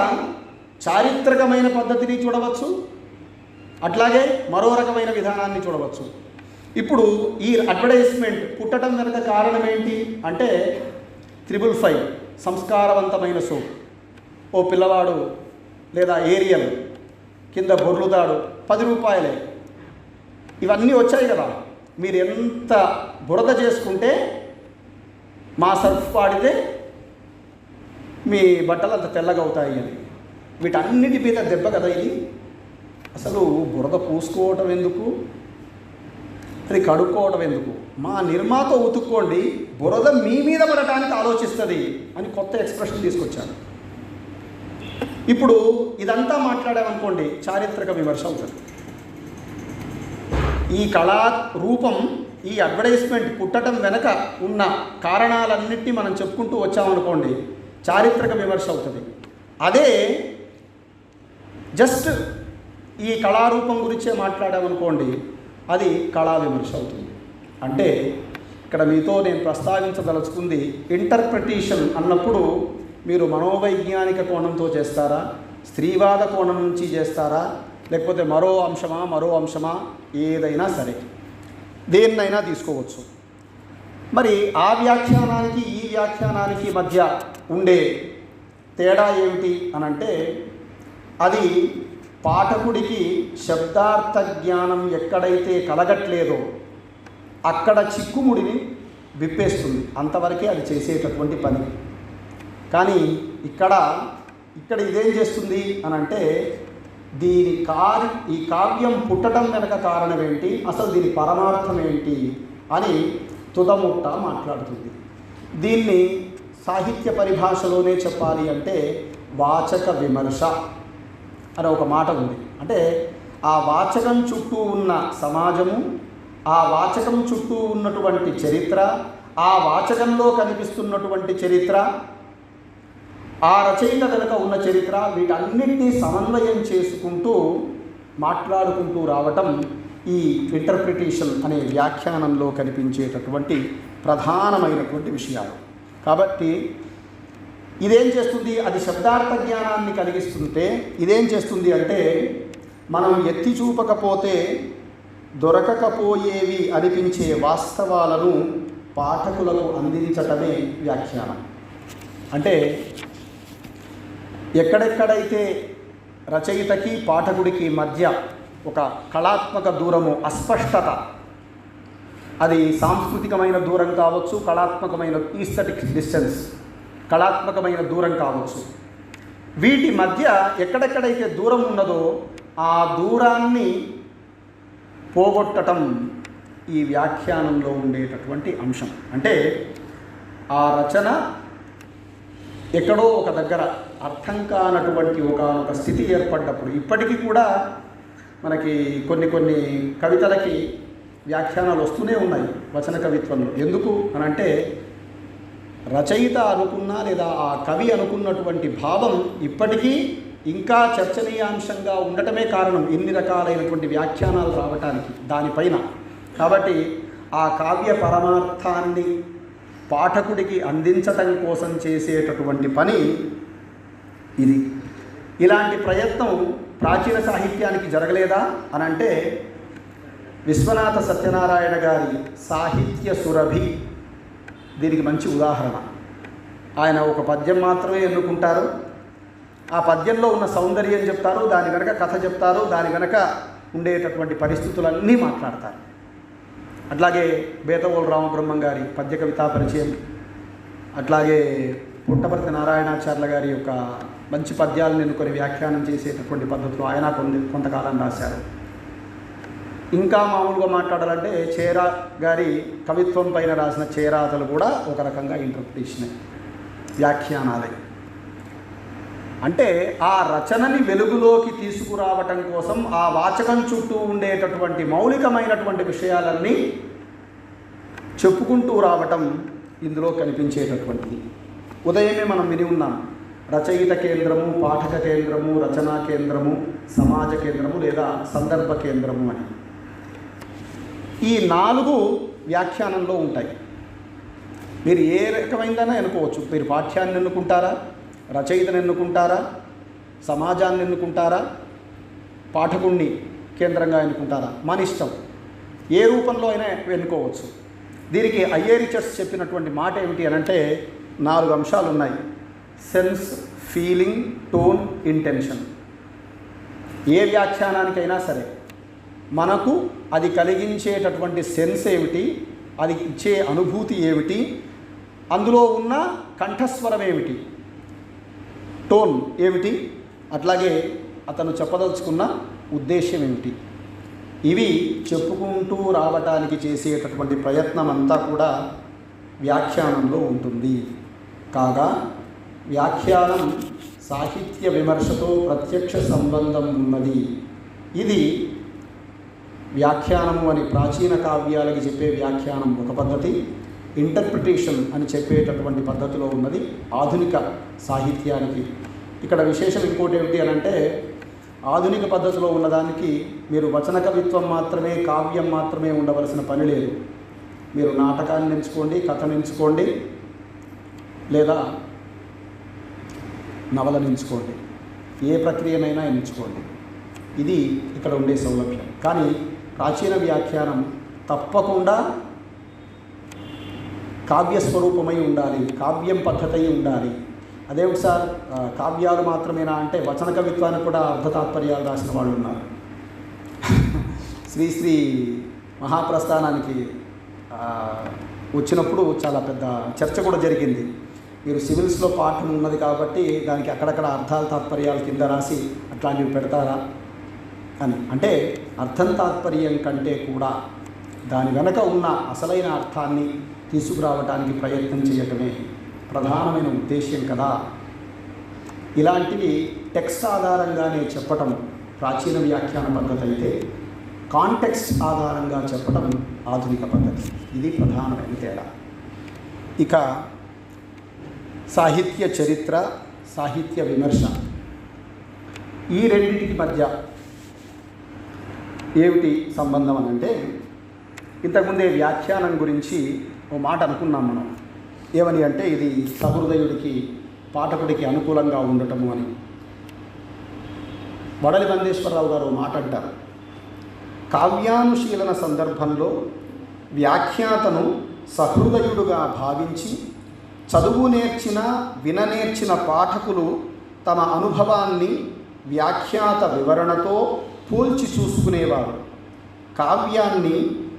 చారిత్రకమైన పద్ధతిని చూడవచ్చు, అట్లాగే మరో రకమైన విధానాన్ని చూడవచ్చు. ఇప్పుడు ఈ అడ్వర్టైజ్మెంట్ పుట్టడం వెనక కారణం ఏంటి అంటే 555 సంస్కారవంతమైన సోప్, ఓ పిల్లవాడు లేదా ఏరియల్ కింద బొర్లుతాడు, 10 రూపాయలే. ఇవన్నీ వచ్చాయి కదా. మీరు ఎంత బురద చేసుకుంటే మా సర్ఫ్ వాడితే మీ బట్టలు అంత తెల్లగా అవుతాయి అని. వీటన్నిటి మీద దెబ్బ కదా ఇది. అసలు బురద పూసుకోవటం ఎందుకు, అది కడుక్కోవడం ఎందుకు? మా నిర్మాతో ఉతుక్కోండి, బురద మీ మీద పడటానికి ఆలోచిస్తుంది అని కొత్త ఎక్స్ప్రెషన్ తీసుకొచ్చాను. ఇప్పుడు ఇదంతా మాట్లాడామనుకోండి, చారిత్రక విమర్శ అవుతుంది. ఈ కళా రూపం, ఈ అడ్వర్టైజ్మెంట్ పుట్టడం వెనక ఉన్న కారణాలన్నింటినీ మనం చెప్పుకుంటూ వచ్చామనుకోండి, చారిత్రక విమర్శ అవుతుంది. అదే జస్ట్ ఈ కళారూపం గురించే మాట్లాడామనుకోండి, అది కళా విమర్శ అవుతుంది. అంటే ఇక్కడ మీతో నేను ప్రస్తావించదలుచుకుంది, ఇంటర్ప్రిటేషన్ అన్నప్పుడు మీరు మనోవైజ్ఞానిక కోణంతో చేస్తారా, స్త్రీవాద కోణం నుంచి చేస్తారా, లేకపోతే మరో అంశమా ఏదైనా సరే, దేన్నైనా తీసుకోవచ్చు. మరి ఆ వ్యాఖ్యానానికి ఈ వ్యాఖ్యానానికి మధ్య ఉండే తేడా ఏమిటి అనంటే, అది పాఠకుడికి శబ్దార్థ జ్ఞానం ఎక్కడైతే కలగట్లేదో అక్కడ చిక్కుముడిని విప్పేస్తుంది. అంతవరకే అది చేసేటటువంటి పని. కానీ ఇక్కడ ఇదేం చేస్తుంది అనంటే, ఈ కావ్యం పుట్టడం వెనక కారణం ఏంటి, అసలు దీని పరమార్థం ఏంటి అని తుదముట్ట మాట్లాడుతుంది. దీన్ని సాహిత్య పరిభాషలోనే చెప్పాలి అంటే వాచక విమర్శ అనే ఒక మాట ఉంది. అంటే ఆ వాచకం చుట్టూ ఉన్న సమాజము, ఆ వాచకం చుట్టూ ఉన్నటువంటి చరిత్ర, ఆ వాచకంలో కనిపిస్తున్నటువంటి చరిత్ర, ఆ రచయిత వెనుక ఉన్న చరిత్ర, వీటన్నిటినీ సమన్వయం చేసుకుంటూ మాట్లాడుకుంటూ రావటం ఈ ఇంటర్ప్రిటేషన్ అనే వ్యాఖ్యానంలో కనిపించేటటువంటి ప్రధానమైనటువంటి విషయాలు. కాబట్టి ఇదేం చేస్తుంది, అది శబ్దార్థ జ్ఞానాన్ని కలిగిస్తుంటే ఇదేం చేస్తుంది అంటే, మనం ఎత్తి చూపకపోతే దొరకకపోయేవి అనిపించే వాస్తవాలను పాఠకులకు అందించటమే వ్యాఖ్యానం. అంటే ఎక్కడెక్కడైతే రచయితకి పాఠకుడికి మధ్య ఒక కళాత్మక దూరము, అస్పష్టత, అది సాంస్కృతికమైన దూరం కావచ్చు, కళాత్మకమైన ఈస్థెటిక్ డిస్టెన్స్, కళాత్మకమైన దూరం కావచ్చు, వీటి మధ్య ఎక్కడెక్కడైతే దూరం ఉన్నదో ఆ దూరాన్ని పోగొట్టడం ఈ వ్యాఖ్యానంలో ఉండేటటువంటి అంశం. అంటే ఆ రచన ఎక్కడో ఒక దగ్గర అర్థం కానటువంటి ఒక స్థితి ఏర్పడ్డప్పుడు, ఇప్పటికీ కూడా మనకి కొన్ని కవితలకి వ్యాఖ్యానాలు వస్తూనే ఉన్నాయి వచన కవిత్వంలో. ఎందుకు అనంటే, రచయిత అనుకున్నా లేదా ఆ కవి అనుకున్నటువంటి భావం ఇప్పటికీ ఇంకా చర్చనీయాంశంగా ఉండటమే కారణం ఇన్ని రకాలైనటువంటి వ్యాఖ్యానాలు రావటానికి దానిపైన. కాబట్టి ఆ కావ్య పరమార్థాన్ని పాఠకుడికి అందించటం కోసం చేసేటటువంటి పని ఇది. ఇలాంటి ప్రయత్నం ప్రాచీన సాహిత్యానికి జరగలేదా అనంటే, విశ్వనాథ సత్యనారాయణ గారి సాహిత్య సురభి దీనికి మంచి ఉదాహరణ. ఆయన ఒక పద్యం మాత్రమే ఎన్నుకుంటారు, ఆ పద్యంలో ఉన్న సౌందర్యం చెప్తారు, దాని వెనక కథ చెప్తారు, దాని వెనక ఉండేటటువంటి పరిస్థితులన్నీ మాట్లాడతారు. అట్లాగే బేతవోలు రామబ్రహ్మం గారి పద్య కవితా పరిచయం, అట్లాగే పుట్టపర్తి నారాయణాచార్యుల గారి యొక్క మంచి పద్యాలను ఎన్నుకొని వ్యాఖ్యానం చేసేటటువంటి పద్ధతిలో ఆయన కొంతకాలం రాశారు. ఇంకా మామూలుగా మాట్లాడాలంటే చేరా గారి కవిత్వం పైన రాసిన చేరాతలు కూడా ఒక రకంగా ఇంటర్ప్రిటేషనే, వ్యాఖ్యానాలే. అంటే ఆ రచనని వెలుగులోకి తీసుకురావటం కోసం ఆ వాచకం చుట్టూ ఉండేటటువంటి మౌలికమైనటువంటి విషయాలన్నీ చెప్పుకుంటూ రావటం ఇందులో కనిపించేటటువంటిది. ఉదయమే మనం విని ఉన్నాం, రచయిత కేంద్రము, పాఠక కేంద్రము, రచనా కేంద్రము, సమాజ కేంద్రము లేదా సందర్భ కేంద్రము అని. ఈ 4 వ్యాఖ్యానంలో ఉంటాయి. మీరు ఏ రకమైందైనా ఎన్నుకోవచ్చు. మీరు పాఠ్యాన్ని ఎన్నుకుంటారా, రచయితను ఎన్నుకుంటారా, సమాజాన్ని ఎన్నుకుంటారా, పాఠకుణ్ణి కేంద్రంగా ఎన్నుకుంటారా, మన ఇష్టం. ఏ రూపంలో అయినా ఎన్నుకోవచ్చు. దీనికి ఐఏ రిచర్డ్స్ చెప్పినటువంటి మాట ఏమిటి అనంటే, 4 అంశాలు ఉన్నాయి: సెన్స్, ఫీలింగ్, టోన్, ఇంటెన్షన్. ఏ వ్యాఖ్యానానికైనా సరే మనకు అది కలిగించేటటువంటి సెన్స్ ఏమిటి, అది ఇచ్చే అనుభూతి ఏమిటి, అందులో ఉన్న కంఠస్వరం ఏమిటి, టోన్ ఏమిటి, అట్లాగే అతను చెప్పదలుచుకున్న ఉద్దేశ్యం ఏమిటి, ఇవి చెప్పుకుంటూ రావటానికి చేసేటటువంటి ప్రయత్నం అంతా కూడా వ్యాఖ్యానంలో ఉంటుంది. కాగా వ్యాఖ్యానం సాహిత్య విమర్శతో ప్రత్యక్ష సంబంధం ఉన్నది. ఇది వ్యాఖ్యానము అని ప్రాచీన కావ్యాలకి చెప్పే వ్యాఖ్యానం ఒక పద్ధతి, ఇంటర్ప్రిటేషన్ అని చెప్పేటటువంటి పద్ధతిలో ఉన్నది ఆధునిక సాహిత్యానికి. ఇక్కడ విశేషం ఇంకోటి ఏమిటి అని అంటే, ఆధునిక పద్ధతిలో ఉన్నదానికి మీరు వచన కవిత్వం మాత్రమే, కావ్యం మాత్రమే ఉండవలసిన పని లేదు. మీరు నాటకాన్ని ఎంచుకోండి, కథను ఎంచుకోండి, లేదా నవలను ఎంచుకోండి, ఏ ప్రక్రియనైనా ఎంచుకోండి. ఇది ఇక్కడ ఉండే సౌలభ్యం. కానీ ప్రాచీన వ్యాఖ్యానం తప్పకుండా కావ్యస్వరూపమై ఉండాలి, కావ్యం పద్ధతి అయి ఉండాలి. అదేమిటి సార్ కావ్యాలు మాత్రమేనా అంటే, వచన కవిత్వానికి కూడా అర్ధతాత్పర్యాలు రాసిన వాళ్ళు ఉన్నారు. శ్రీశ్రీ మహాప్రస్థానానికి వచ్చినప్పుడు చాలా పెద్ద చర్చ కూడా జరిగింది. మీరు సివిల్స్లో పాఠం ఉన్నది కాబట్టి దానికి అక్కడక్కడ అర్థాలు తాత్పర్యాలు కింద రాసి అట్లాంటివి పెడతారా అని. అంటే అర్థం తాత్పర్యం కంటే కూడా దాని వెనక ఉన్న అసలైన అర్థాన్ని తీసుకురావడానికి ప్రయత్నం చేయటమే ప్రధానమైన ఉద్దేశ్యం కదా. ఇలాంటివి టెక్స్ట్ ఆధారంగానే చెప్పటం ప్రాచీన వ్యాఖ్యాన పద్ధతి అయితే, కాంటెక్స్ట్ ఆధారంగా చెప్పటం ఆధునిక పద్ధతి. ఇది ప్రధానమైన తేడా. ఇక సాహిత్య చరిత్ర, సాహిత్య విమర్శ, ఈ రెండింటికి మధ్య ఏమిటి సంబంధం అని అంటే, ఇంతకుముందే వ్యాఖ్యానం గురించి ఓ మాట అనుకున్నాం మనం. ఏమని అంటే, ఇది సహృదయుడికి, పాఠకుడికి అనుకూలంగా ఉండటము అని. వడలి బందేశ్వరరావు గారు మాట అంటారు, కావ్యానుశీలన సందర్భంలో వ్యాఖ్యాతను సహృదయుడుగా భావించి చదువు నేర్చిన, విననేర్చిన పాఠకులు తమ అనుభవాన్ని వ్యాఖ్యాత వివరణతో పోల్చి చూసుకునేవారు. కావ్యాన్ని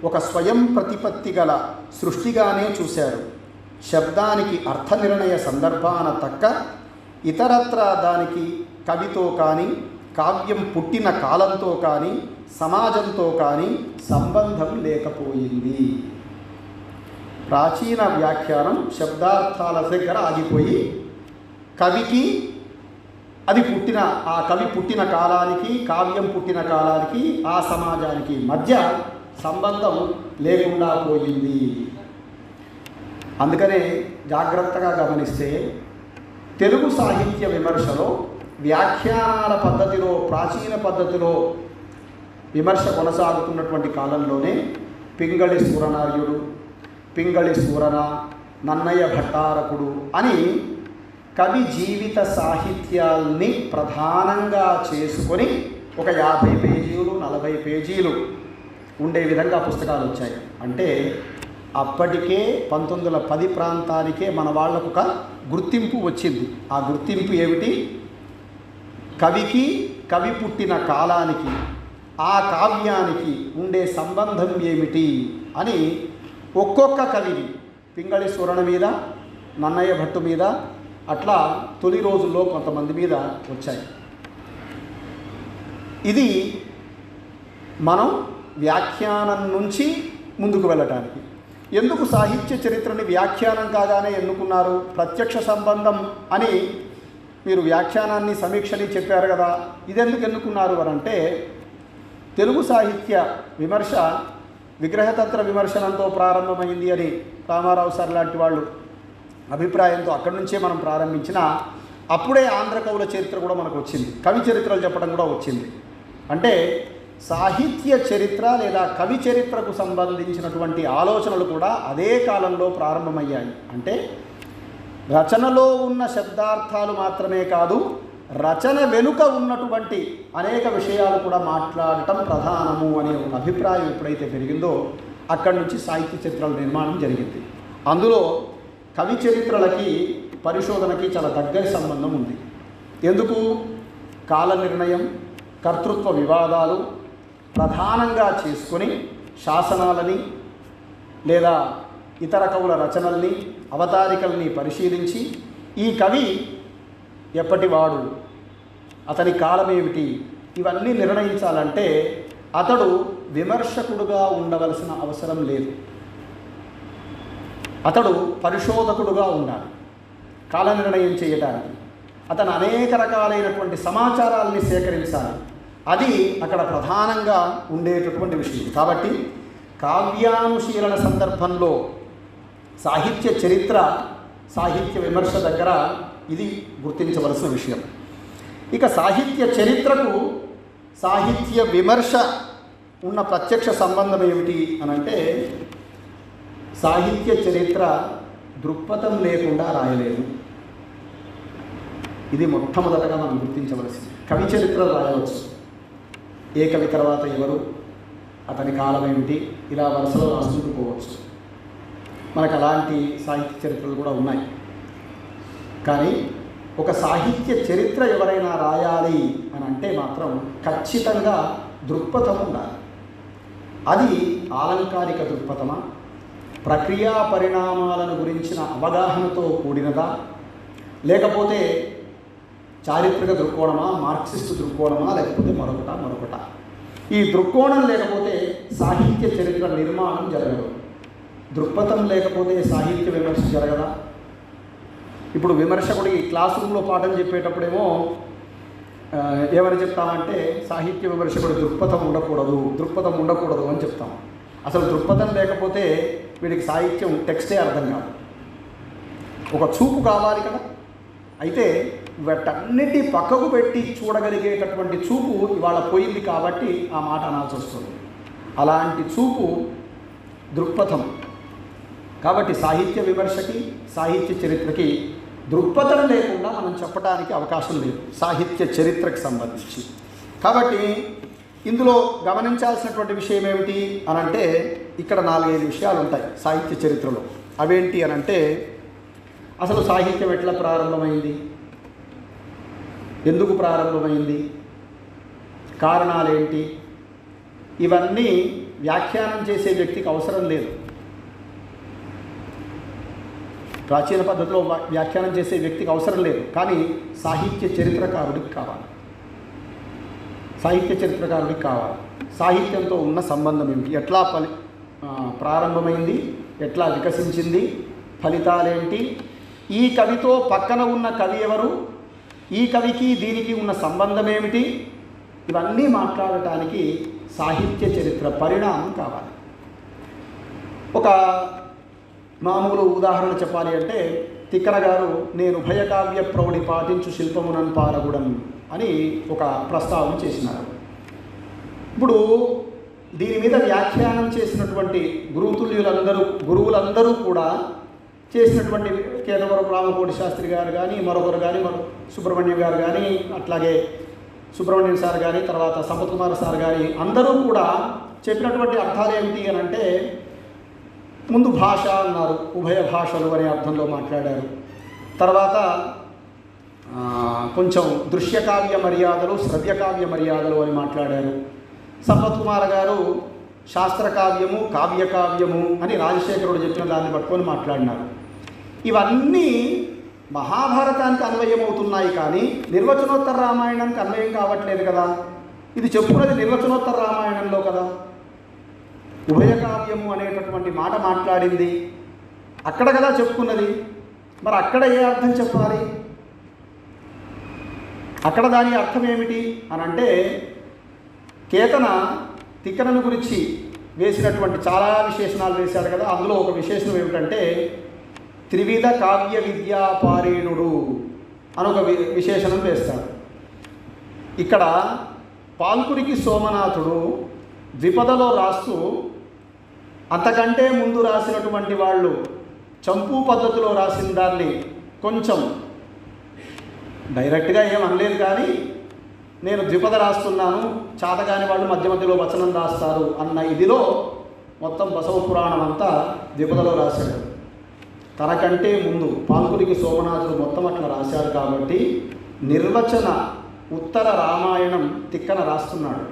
ఒక స్వయం ప్రతిపత్తి గల సృష్టిగానే చూశారు. శబ్దానికి అర్థ నిర్ణయ సందర్భాన తక్క ఇతరత్ర దానికి కవితో కానీ, కావ్యం పుట్టిన కాలంతో కానీ, సమాజంతో కానీ సంబంధం లేకపోయింది. ప్రాచీన వ్యాఖ్యానం శబ్దార్థాల దగ్గర ఆగిపోయి కవికి, అది పుట్టిన, ఆ కవి పుట్టిన కాలానికి, కావ్యం పుట్టిన కాలానికి, ఆ సమాజానికి మధ్య సంబంధం లేకుండా పోయింది. అందుకనే జాగ్రత్తగా గమనిస్తే తెలుగు సాహిత్య విమర్శలో వ్యాఖ్యానాల పద్ధతిలో, ప్రాచీన పద్ధతిలో విమర్శ కొనసాగుతున్నటువంటి కాలంలోనే పింగళి సూరనార్యుడు, పింగళి సూరన, నన్నయ్య భట్టారకుడు అని కవి జీవిత సాహిత్యాల్ని ప్రధానంగా చేసుకొని ఒక 50 పేజీలు 40 పేజీలు ఉండే విధంగా పుస్తకాలు వచ్చాయి. అంటే అప్పటికే 1910 ప్రాంతానికే మన వాళ్ళకు ఒక గుర్తింపు వచ్చింది. ఆ గుర్తింపు ఏమిటి? కవికి, కవి పుట్టిన కాలానికి, ఆ కావ్యానికి ఉండే సంబంధం ఏమిటి అని ఒక్కొక్క కవిని, పింగళి సూరణ మీద, నన్నయ్య భట్టు మీద, అట్లా తొలి రోజుల్లో కొంతమంది మీద వచ్చాయి. ఇది మనం వ్యాఖ్యానం నుంచి ముందుకు వెళ్ళటానికి. ఎందుకు సాహిత్య చరిత్రని వ్యాఖ్యానం కాగానే ఎన్నుకున్నారు? ప్రత్యక్ష సంబంధం అని మీరు వ్యాఖ్యానాన్ని, సమీక్షని చెప్పారు కదా, ఇదెందుకు ఎన్నుకున్నారు అని అంటే, తెలుగు సాహిత్య విమర్శ విగ్రహతంత్ర విమర్శనంతో ప్రారంభమైంది అని రామారావు సార్ లాంటి వాళ్ళు అభిప్రాయంతో అక్కడి నుంచే మనం ప్రారంభించిన, అప్పుడే ఆంధ్ర కవుల చరిత్ర కూడా మనకు వచ్చింది, కవి చరిత్రలు చెప్పడం కూడా వచ్చింది. అంటే సాహిత్య చరిత్ర లేదా కవి చరిత్రకు సంబంధించినటువంటి ఆలోచనలు కూడా అదే కాలంలో ప్రారంభమయ్యాయి. అంటే రచనలో ఉన్న శబ్దార్థాలు మాత్రమే కాదు, రచన వెనుక ఉన్నటువంటి అనేక విషయాలు కూడా మాట్లాడటం ప్రధానము అనే ఒక అభిప్రాయం ఎప్పుడైతే పెరిగిందో అక్కడి నుంచి సాహిత్య చరిత్రల నిర్మాణం జరిగింది. అందులో కవి చరిత్రలకి, పరిశోధనకి చాలా దగ్గరి సంబంధం ఉంది. ఎందుకు? కాల నిర్ణయం, కర్తృత్వ వివాదాలు ప్రధానంగా చేసుకొని శాసనాలని లేదా ఇతర కవుల రచనల్ని, అవతారికల్ని పరిశీలించి ఈ కవి ఎప్పటివాడు, అతని కాలం ఏమిటి, ఇవన్నీ నిర్ణయించాలంటే అతడు విమర్శకుడుగా ఉండవలసిన అవసరం లేదు. అతడు పరిశోధకుడుగా ఉండాలి కాల నిర్ణయం చేయడానికి. అతను అనేక రకాలైనటువంటి సమాచారాల్ని సేకరించాలి. అది అక్కడ ప్రధానంగా ఉండేటటువంటి విషయం. కాబట్టి కావ్యానుశీలన సందర్భంలో సాహిత్య చరిత్ర, సాహిత్య విమర్శ దగ్గర ఇది గుర్తించవలసిన విషయం. ఇక సాహిత్య చరిత్రకు సాహిత్య విమర్శ ఉన్న ప్రత్యక్ష సంబంధం ఏమిటి అనంటే, సాహిత్య చరిత్ర దృక్పథం లేకుండా రాయలేదు. ఇది మొట్టమొదటగా మనం గుర్తించవలసింది. కవి చరిత్రలు రాయవచ్చు, ఏ కవి తర్వాత ఎవరు, అతని కాలం ఏమిటి, ఇలా వరుసలో రాసుకుంటూ పోవచ్చు. మనకు అలాంటి సాహిత్య చరిత్రలు కూడా ఉన్నాయి. కానీ ఒక సాహిత్య చరిత్ర ఎవరైనా రాయాలి అని అంటే మాత్రం ఖచ్చితంగా దృక్పథం ఉండాలి. అది ఆలంకారిక దృక్పథమా, ప్రక్రియా పరిణామాలను గురించిన అవగాహనతో కూడినదా, లేకపోతే చారిత్రక దృక్కోణమా, మార్క్సిస్ట్ దృక్కోణమా, లేకపోతే మరొకట. ఈ దృక్కోణం లేకపోతే సాహిత్య చరిత్ర నిర్మాణం జరగదు. దృక్పథం లేకపోతే సాహిత్య విమర్శ జరగదా? ఇప్పుడు విమర్శకుడికి క్లాస్ రూమ్లో పాఠం చెప్పేటప్పుడేమో ఏమని చెప్తామంటే, సాహిత్య విమర్శకుడి దృక్పథం ఉండకూడదు అని చెప్తాం. అసలు దృక్పథం లేకపోతే వీడికి సాహిత్యం టెక్స్టే అర్థం కాదు. ఒక చూపు కావాలి కదా. అయితే వీటన్నిటి పక్కకు పెట్టి చూడగలిగేటటువంటి చూపు ఇవాళ పోయింది కాబట్టి ఆ మాట అనాల్సి వస్తుంది. అలాంటి చూపు దృక్పథం. కాబట్టి సాహిత్య విమర్శకి, సాహిత్య చరిత్రకి దృక్పథం లేకుండా మనం చెప్పడానికి అవకాశం లేదు సాహిత్య చరిత్రకు సంబంధించి. కాబట్టి ఇందులో గమనించాల్సినటువంటి విషయం ఏమిటి అనంటే, ఇక్కడ 4-5 విషయాలు ఉంటాయి సాహిత్య చరిత్రలో. అవేంటి అనంటే, అసలు సాహిత్యం ఎట్లా ప్రారంభమైంది, ఎందుకు ప్రారంభమైంది, కారణాలేంటి, ఇవన్నీ వ్యాఖ్యానం చేసే వ్యక్తికి అవసరం లేదు. ప్రాచీన పద్ధతిలో వ్యాఖ్యానం చేసే వ్యక్తికి అవసరం లేదు. కానీ సాహిత్య చరిత్రకారుడికి కావాలి. సాహిత్యంతో ఉన్న సంబంధం ఏమిటి, ఎట్లా ప్రారంభమైంది, ఎట్లా వికసించింది, ఫలితాలేంటి, ఈ కవితో పక్కన ఉన్న కవి ఎవరు, ఈ కవికి దీనికి ఉన్న సంబంధం ఏమిటి, ఇవన్నీ మాట్లాడటానికి సాహిత్య చరిత్ర పరిణామం కావాలి. ఒక మామూలు ఉదాహరణ చెప్పాలి అంటే, తిక్కన గారు నేను భయకావ్య ప్రౌఢి పాటించు శిల్పమునన్ పారగుడం అని ఒక ప్రస్తావన చేసినారు. ఇప్పుడు దీని మీద వ్యాఖ్యానం చేసినటువంటి గురువులందరూ కూడా చేసినటువంటి కేతవరపు రామకోటి శాస్త్రి గారు కానీ, మరొకరు కానీ, సుబ్రహ్మణ్యం గారు కానీ, అట్లాగే సుబ్రహ్మణ్యం సార్ కానీ, తర్వాత సంపత్ కుమార్ సార్ కానీ, అందరూ కూడా చెప్పినటువంటి అర్థాలు ఏమిటి అని అంటే, ముందు భాష అన్నారు, ఉభయ భాషలు అనే అర్థంలో మాట్లాడారు. తర్వాత కొంచెం దృశ్యకావ్య మర్యాదలు, శ్రవ్యకావ్య మర్యాదలు అని మాట్లాడారు. సంపత్ కుమార్ గారు శాస్త్రకావ్యము, కావ్యకావ్యము అని రాజశేఖరుడు చెప్పిన దాన్ని పట్టుకొని మాట్లాడినారు. ఇవన్నీ మహాభారతానికి అన్వయమవుతున్నాయి, కానీ నిర్వచనోత్తర రామాయణానికి అన్వయం కావట్లేదు కదా. ఇది చెప్పుకున్నది నిర్వచనోత్తర రామాయణంలో కదా. ఉభయకావ్యము అనేటటువంటి మాట మాట్లాడింది అక్కడ కదా చెప్పుకున్నది. మరి అక్కడ ఏ అర్థం చెప్పాలి, అక్కడ దాని అర్థం ఏమిటి అని అంటే, కేతన తిక్కనను గురించి వేసినటువంటి చాలా విశేషణాలు వేశాడు కదా. అందులో ఒక విశేషణం ఏమిటంటే, త్రివిధ కావ్య విద్యా పారేణుడు అని ఒక విశేషణం వేస్తాడు. ఇక్కడ పాల్కురికి సోమనాథుడు ద్విపదలో రాస్తూ, అంతకంటే ముందు రాసినటువంటి వాళ్ళు చంపు పద్ధతిలో రాసిన దాన్ని కొంచెం డైరెక్ట్గా ఏం అనలేదు, కానీ నేను ద్విపద రాస్తున్నాను, చాతగాని వాళ్ళు మధ్య మధ్యలో వచనం రాస్తారు అన్న ఇదిలో మొత్తం బసవ పురాణం అంతా ద్విపదలో రాశాడు. తనకంటే ముందు పాల్కురికి సోమనాథుడు మొత్తం అట్లా రాశారు. కాబట్టి నిర్వచన ఉత్తర రామాయణం తిక్కన రాస్తున్నాడు.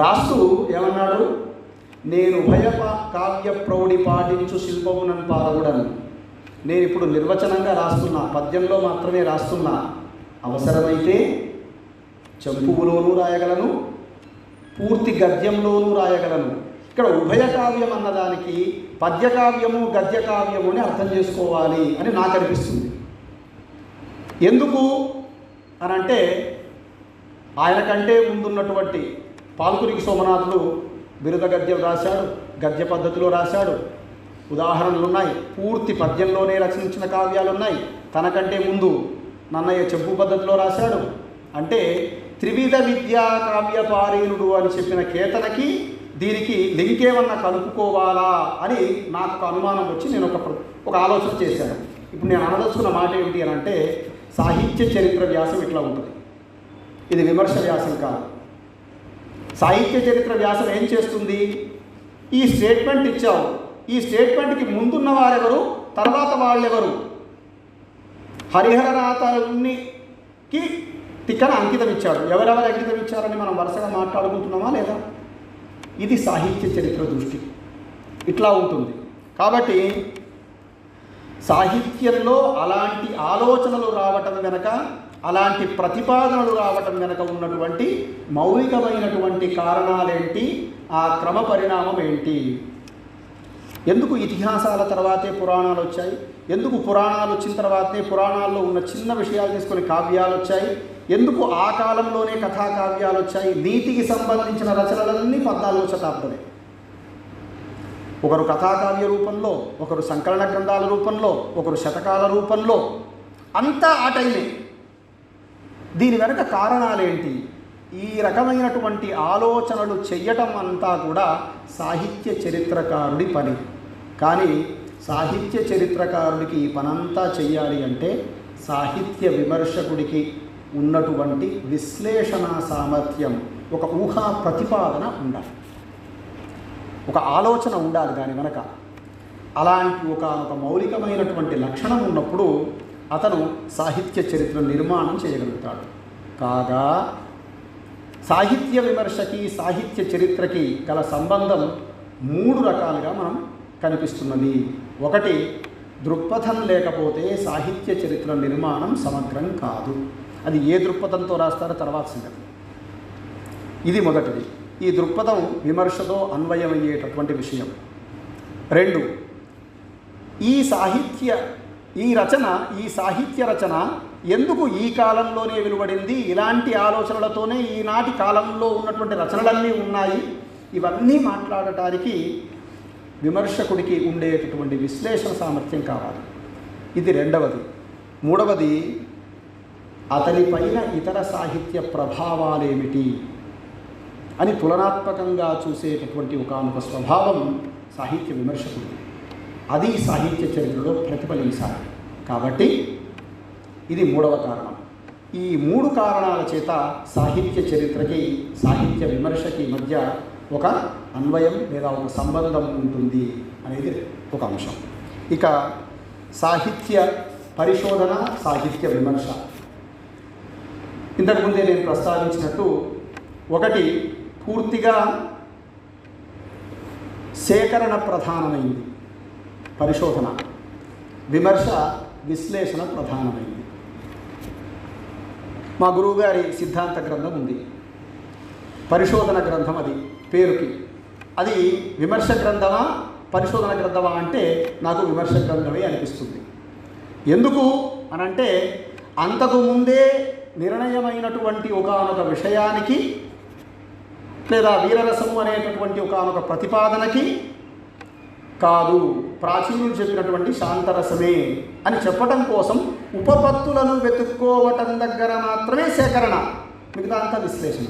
రాస్తూ ఏమన్నాడు, నేను కావ్య ప్రౌఢి పాటించు శిల్పమునన్ పారగుడను. నేను ఇప్పుడు నిర్వచనంగా రాస్తున్నా, పద్యంలో మాత్రమే రాస్తున్నా, అవసరమైతే చంపువులోనూ రాయగలను, పూర్తి గద్యంలోనూ రాయగలను. ఇక్కడ ఉభయకావ్యం అన్నదానికి పద్యకావ్యము, గద్యకావ్యము అని అర్థం చేసుకోవాలి అని నాకు అనిపిస్తుంది. ఎందుకు అనంటే ఆయన కంటే ముందున్నటువంటి పాల్కురికి సోమనాథుడు బిరుద గద్యం రాశాడు, గద్య పద్ధతిలో రాశాడు, ఉదాహరణలు ఉన్నాయి, పూర్తి పద్యంలోనే రచించిన కావ్యాలు ఉన్నాయి. తనకంటే ముందు నన్నయ్య చెంపు పద్ధతిలో రాశాడు. అంటే త్రివిధ విద్యా కావ్యపారీణుడు అని చెప్పిన కేతనకి దీనికి లింక్ ఏమన్నా కలుపుకోవాలా అని నాకు ఒక అనుమానం వచ్చి నేను ఒక ఆలోచన చేశాను. ఇప్పుడు నేను అనదలుచుకున్న మాట ఏమిటి అని అంటే, సాహిత్య చరిత్ర వ్యాసం ఇట్లా ఉంటుంది, ఇది విమర్శ వ్యాసం కాదు. సాహిత్య చరిత్ర వ్యాసం ఏం చేస్తుంది, ఈ స్టేట్మెంట్ ఇచ్చావు, ఈ స్టేట్మెంట్కి ముందున్న వారెవరు, తర్వాత వాళ్ళెవరు, హరిహరనాథునికి టిక్కన అంకితం ఇచ్చాడు, ఎవరెవరు అంకితం ఇచ్చారని మనం వరుసగా మాట్లాడుకుంటున్నామా లేదా? ఇది సాహిత్య చరిత్ర దృష్టి ఇట్లా ఉంటుంది. కాబట్టి సాహిత్యంలో అలాంటి ఆలోచనలు రావటం వెనక, అలాంటి ప్రతిపాదనలు రావటం వెనక ఉన్నటువంటి మౌలికమైనటువంటి కారణాలేంటి, ఆ క్రమ పరిణామం ఏంటి? ఎందుకు ఇతిహాసాల తర్వాతే పురాణాలు వచ్చాయి? ఎందుకు పురాణాలు వచ్చిన తర్వాతే పురాణాల్లో ఉన్న చిన్న విషయాలు తీసుకొని కావ్యాలు వచ్చాయి? ఎందుకు ఆ కాలంలోనే కథాకావ్యాలు వచ్చాయి? నీతికి సంబంధించిన రచనలన్నీ 14వ శతాబ్దమే. ఒకరు కథాకావ్య రూపంలో, ఒకరు సంకలన గ్రంథాల రూపంలో, ఒకరు శతకాల రూపంలో, అంతా ఆ టైమే. దీని వెనక కారణాలేంటి? ఈ రకమైనటువంటి ఆలోచనలు చెయ్యటం అంతా కూడా సాహిత్య చరిత్రకారుడి పని. కానీ సాహిత్య చరిత్రకారుడికి ఈ పనంతా చెయ్యాలి అంటే సాహిత్య విమర్శకుడికి ఉన్నటువంటి విశ్లేషణ సామర్థ్యం, ఒక ఊహా ప్రతిపాదన ఉండాలి, ఒక ఆలోచన ఉండాలి దాని వెనక. అలాంటి ఒక మౌలికమైనటువంటి లక్షణం ఉన్నప్పుడు అతను సాహిత్య చరిత్ర నిర్మాణం చేయగలుగుతాడు. కాగా సాహిత్య విమర్శకి సాహిత్య చరిత్రకి గల సంబంధం 3 రకాలుగా మనం కనిపిస్తున్నది. ఒకటి, దృక్పథం లేకపోతే సాహిత్య చరిత్ర నిర్మాణం సమగ్రం కాదు. అది ఏ దృక్పథంతో రాస్తారో తర్వాత సంగతి. ఇది మొదటిది. ఈ దృక్పథం విమర్శతో అన్వయమయ్యేటటువంటి విషయం. 2, ఈ సాహిత్య రచన ఎందుకు ఈ కాలంలోనే వెలువడింది, ఇలాంటి ఆలోచనలతోనే ఈనాటి కాలంలో ఉన్నటువంటి రచనలన్నీ ఉన్నాయి, ఇవన్నీ మాట్లాడటానికి విమర్శకుడికి ఉండేటటువంటి విశ్లేషణ సామర్థ్యం కావాలి. ఇది 2వది. 3వది, అతనిపైన ఇతర సాహిత్య ప్రభావాలేమిటి అని తులనాత్మకంగా చూసేటటువంటి ఒకానొక స్వభావం సాహిత్య విమర్శకుడు. అది సాహిత్య చరిత్రలో ప్రతిఫలించాలి. కాబట్టి ఇది 3వ కారణం. ఈ 3 కారణాల చేత సాహిత్య చరిత్రకి సాహిత్య విమర్శకి మధ్య ఒక అన్వయం లేదా ఒక సంబంధం ఉంటుంది అనేది ఒక అంశం. ఇక సాహిత్య పరిశోధన, సాహిత్య విమర్శ. ఇంతకుముందే నేను ప్రస్తావించినట్టు, ఒకటి పూర్తిగా సేకరణ ప్రధానమైంది పరిశోధన, విమర్శ విశ్లేషణ ప్రధానమైంది. మా గురువుగారి సిద్ధాంత గ్రంథం ఉంది, పరిశోధన గ్రంథం. అది పేరుకి. అది విమర్శ గ్రంథమా పరిశోధన గ్రంథమా అంటే నాకు విమర్శ గ్రంథమే అనిపిస్తుంది. ఎందుకు అనంటే, అంతకుముందే నిర్ణయమైనటువంటి ఒకానొక విషయానికి లేదా వీరరసము అనేటటువంటి ఒకానొక ప్రతిపాదనకి కాదు, ప్రాచీనులు చెప్పినటువంటి శాంతరసమే అని చెప్పటం కోసం ఉపపత్తులను వెతుక్కోవటం దగ్గర మాత్రమే సేకరణ, మిగతా అంతా విశ్లేషణ.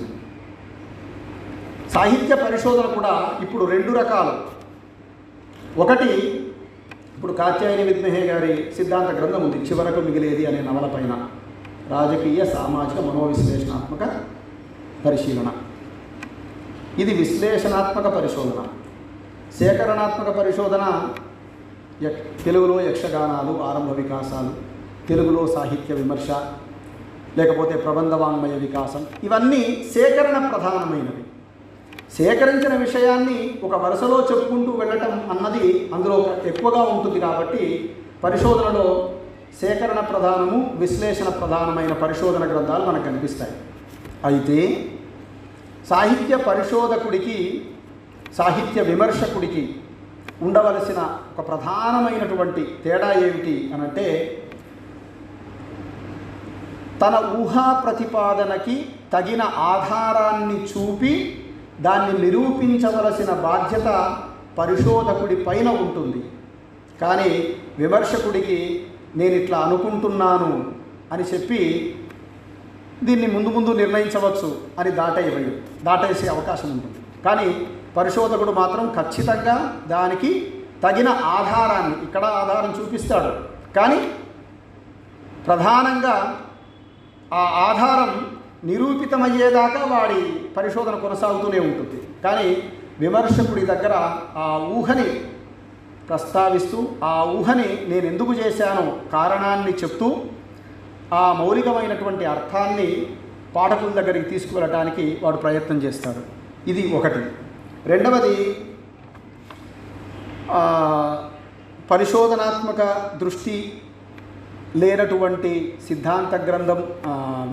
సాహిత్య పరిశోధన కూడా ఇప్పుడు 2 రకాలు. ఒకటి, ఇప్పుడు కాత్యాయని విద్మహే గారి సిద్ధాంత గ్రంథం ఉంది, చివరకు మిగిలేది అనే నవల పైన రాజకీయ సామాజిక మనోవిశ్లేషణాత్మక పరిశీలన. ఇది విశ్లేషణాత్మక పరిశోధన. సేకరణాత్మక పరిశోధన తెలుగులో యక్షగానాలు, ఆరంభ వికాసాలు, తెలుగులో సాహిత్య విమర్శ, లేకపోతే ప్రబంధవాంగ్మయ వికాసం, ఇవన్నీ సేకరణ ప్రధానమైనవి. సేకరించిన విషయాన్ని ఒక వరుసలో చెప్పుకుంటూ వెళ్ళటం అన్నది అందులో ఎక్కువగా ఉంటుంది. కాబట్టి పరిశోధనలో సేకరణ ప్రధానము, విశ్లేషణ ప్రధానమైన పరిశోధన గ్రంథాలు మనకు కనిపిస్తాయి. అయితే సాహిత్య పరిశోధకుడికి, సాహిత్య విమర్శకుడికి ఉండవలసిన ఒక ప్రధానమైనటువంటి తేడా ఏమిటి అనంటే, తన ఊహా ప్రతిపాదనకి తగిన ఆధారాన్ని చూపి దాన్ని నిరూపించవలసిన బాధ్యత పరిశోధకుడి పైన ఉంటుంది. కానీ విమర్శకుడికి నేను ఇట్లా అనుకుంటున్నాను అని చెప్పి దీన్ని ముందు ముందు నిర్ణయించవచ్చు అని దాటేసే అవకాశం ఉంటుంది. కానీ పరిశోధకుడు మాత్రం ఖచ్చితంగా దానికి తగిన ఆధారాన్ని, ఇక్కడ ఆధారం చూపిస్తాడు, కానీ ప్రధానంగా ఆ ఆధారం నిరూపితమయ్యేదాకా వాడి పరిశోధన కొనసాగుతూనే ఉంటుంది. కానీ విమర్శకుడి దగ్గర ఆ ఊహని ప్రస్తావిస్తూ, ఆ ఊహని నేను ఎందుకు చేశానో కారణాన్ని చెప్తూ, ఆ మౌలికమైనటువంటి అర్థాన్ని పాఠకుల దగ్గరికి తీసుకువెళ్ళటానికి వాడు ప్రయత్నం చేస్తాడు. ఇది ఒకటి. రెండవది, పరిశోధనాత్మక దృష్టి లేనటువంటి సిద్ధాంత గ్రంథం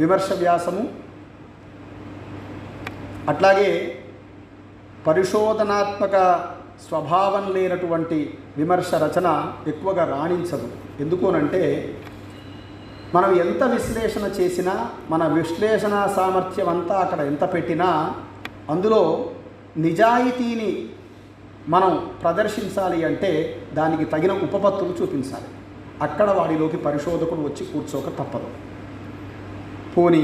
విమర్శ వ్యాసము, అట్లాగే పరిశోధనాత్మక స్వభావం లేనటువంటి విమర్శ రచన ఎక్కువగా రాణించదు. ఎందుకోనంటే మనం ఎంత విశ్లేషణ చేసినా, మన విశ్లేషణ సామర్థ్యం అంతా అక్కడ ఎంత పెట్టినా, అందులో నిజాయితీని మనం ప్రదర్శించాలి అంటే దానికి తగిన ఉపపత్తులు చూపించాలి. అక్కడ వాడిలోకి పరిశోధకుడు వచ్చి కూర్చోక తప్పదు. పోనీ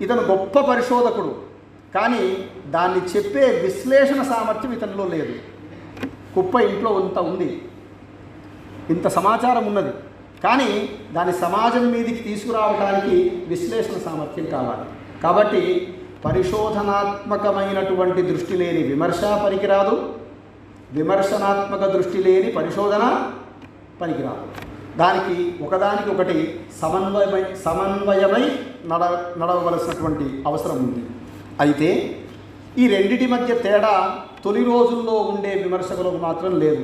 ఇతను గొప్ప పరిశోధకుడు, కానీ దాన్ని చెప్పే విశ్లేషణ సామర్థ్యం ఇతనిలో లేదు. కుప్ప ఇంట్లో ఇంత ఉంది, ఇంత సమాచారం ఉన్నది, కానీ దాని సమాజం మీదకి తీసుకురావడానికి విశ్లేషణ సామర్థ్యం కావాలి. కాబట్టి పరిశోధనాత్మకమైనటువంటి దృష్టి లేని విమర్శ పనికిరాదు, విమర్శనాత్మక దృష్టి లేని పరిశోధన పనికిరాదు. దానికి ఒకదానికి ఒకటి సమన్వయమై నడవవలసినటువంటి అవసరం ఉంది. అయితే ఈ రెండిటి మధ్య తేడా తొలి రోజుల్లో ఉండే విమర్శకులకు మాత్రం లేదు.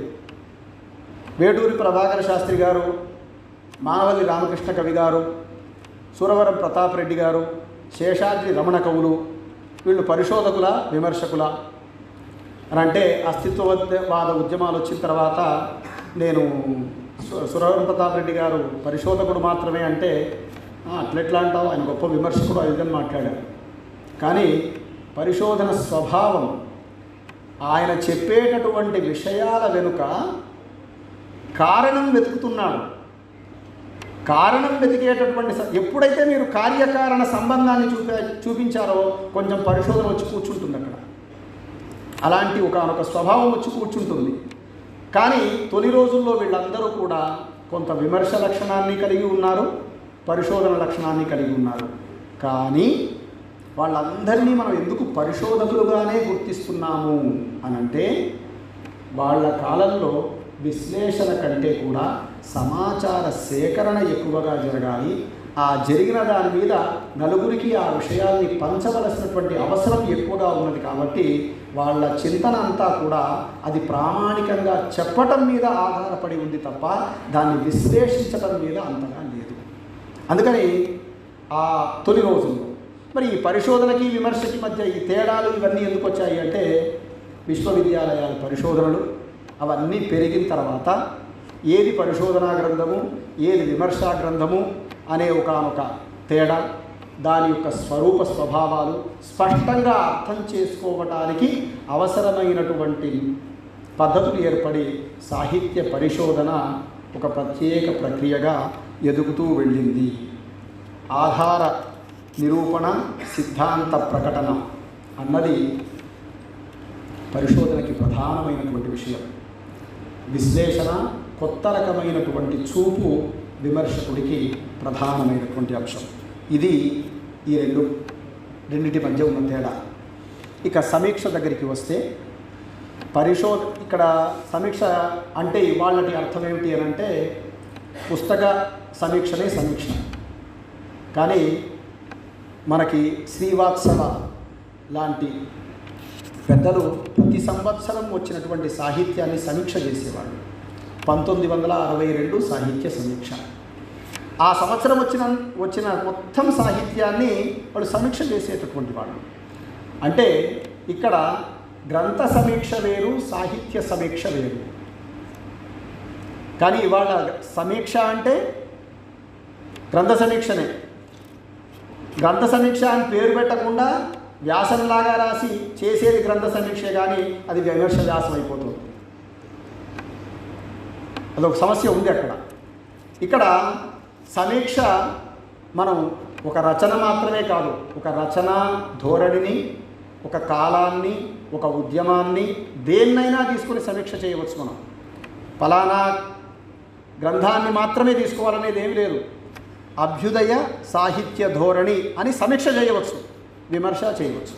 వేటూరి ప్రభాకర శాస్త్రి గారు, మానవల్లి రామకృష్ణ కవి గారు, సురవరం ప్రతాప్ రెడ్డి గారు, శేషాద్రి రమణ కవులు, వీళ్ళు పరిశోధకుల విమర్శకుల అని అంటే అస్తిత్వవాద ఉద్యమాలు వచ్చిన తర్వాత నేను సురవరం ప్రతాప్ రెడ్డి గారు పరిశోధకుడు మాత్రమే అంటే అట్లెట్లా అంటావు, ఆయన గొప్ప విమర్శకుడు అని మాట్లాడారు. కానీ పరిశోధన స్వభావం, ఆయన చెప్పేటటువంటి విషయాల వెనుక కారణం వెతుకుతున్నాడు. కారణం వెతికేటటువంటి ఎప్పుడైతే మీరు కార్యకారణ సంబంధాన్ని చూపించారో కొంచెం పరిశోధన వచ్చి కూర్చుంటుంది అక్కడ. అలాంటి ఒకనొక స్వభావం వచ్చి కూర్చుంటుంది. కానీ తొలి రోజుల్లో వీళ్ళందరూ కూడా కొంత విమర్శ లక్షణాన్ని కలిగి ఉన్నారు, పరిశోధన లక్షణాన్ని కలిగి ఉన్నారు. కానీ వాళ్ళందరినీ మనం ఎందుకు పరిశోధకులుగానే గుర్తిస్తున్నాము అనంటే, వాళ్ళ కాలంలో విశ్లేషణ కంటే కూడా సమాచార సేకరణ ఎక్కువగా జరగాలి. ఆ జరిగిన దాని మీద నలుగురికి ఆ విషయాల్ని పంచవలసినటువంటి అవసరం ఎక్కువగా ఉన్నది. కాబట్టి వాళ్ళ చింతన అంతా కూడా అది ప్రామాణికంగా చెప్పటం మీద ఆధారపడి ఉంది తప్ప దాన్ని విశ్లేషించటం మీద అంతగా లేదు. అందుకని ఆ తొలి రోజుల్లో మరి ఈ పరిశోధనకి విమర్శకి మధ్య ఈ తేడాలు ఇవన్నీ ఎందుకు వచ్చాయి అంటే, విశ్వవిద్యాలయాల పరిశోధనలు అవన్నీ పెరిగిన తర్వాత ఏది పరిశోధనా గ్రంథము, ఏది విమర్శా గ్రంథము అనే ఒకనొక తేడా, దాని యొక్క స్వరూప స్వభావాలు స్పష్టంగా అర్థం చేసుకోవటానికి అవసరమైనటువంటి పద్ధతులు ఏర్పడి సాహిత్య పరిశోధన ఒక ప్రత్యేక ప్రక్రియగా ఎదుగుతూ వెళ్ళింది. ఆధార నిరూపణ, సిద్ధాంత ప్రకటన అన్నది పరిశోధనకి ప్రధానమైనటువంటి విషయం. విశ్లేషణ, కొత్త రకమైనటువంటి చూపు విమర్శకుడికి ప్రధానమైనటువంటి అంశం. ఇది ఈ రెండింటి మధ్య ఉన్న తేడా. ఇక సమీక్ష దగ్గరికి వస్తే, ఇక్కడ సమీక్ష అంటే ఇవాళటి అర్థం ఏమిటి అని అంటే, పుస్తక సమీక్షనే సమీక్ష. కానీ మనకి శ్రీవాత్సవ లాంటి పెద్దలు ప్రతి సంవత్సరం వచ్చినటువంటి సాహిత్యాన్ని సమీక్ష చేసేవాళ్ళు. 1962 సాహిత్య సమీక్ష. ఆ సంవత్సరం వచ్చిన మొత్తం సాహిత్యాన్ని వాళ్ళు సమీక్ష చేసేటటువంటి వాళ్ళు. అంటే ఇక్కడ గ్రంథ సమీక్ష వేరు, సాహిత్య సమీక్ష వేరు. కానీ ఇవాళ సమీక్ష అంటే గ్రంథ సమీక్షనే. గ్రంథ సమీక్ష అని పేరు పెట్టకుండా వ్యాసంలాగా రాసి చేసేది గ్రంథ సమీక్ష, కానీ అది విమర్శ వ్యాసం అయిపోతుంది. అదొక సమస్య ఉంది అక్కడ. ఇక్కడ సమీక్ష మనం ఒక రచన మాత్రమే కాదు, ఒక రచన ధోరణిని, ఒక కాలాన్ని, ఒక ఉద్యమాన్ని, దేన్నైనా తీసుకొని సమీక్ష చేయవచ్చు. మనం ఫలానా గ్రంథాన్ని మాత్రమే తీసుకోవాలనేది ఏమీ లేదు. అభ్యుదయ సాహిత్య ధోరణి అని సమీక్ష చేయవచ్చు, విమర్శ చేయవచ్చు.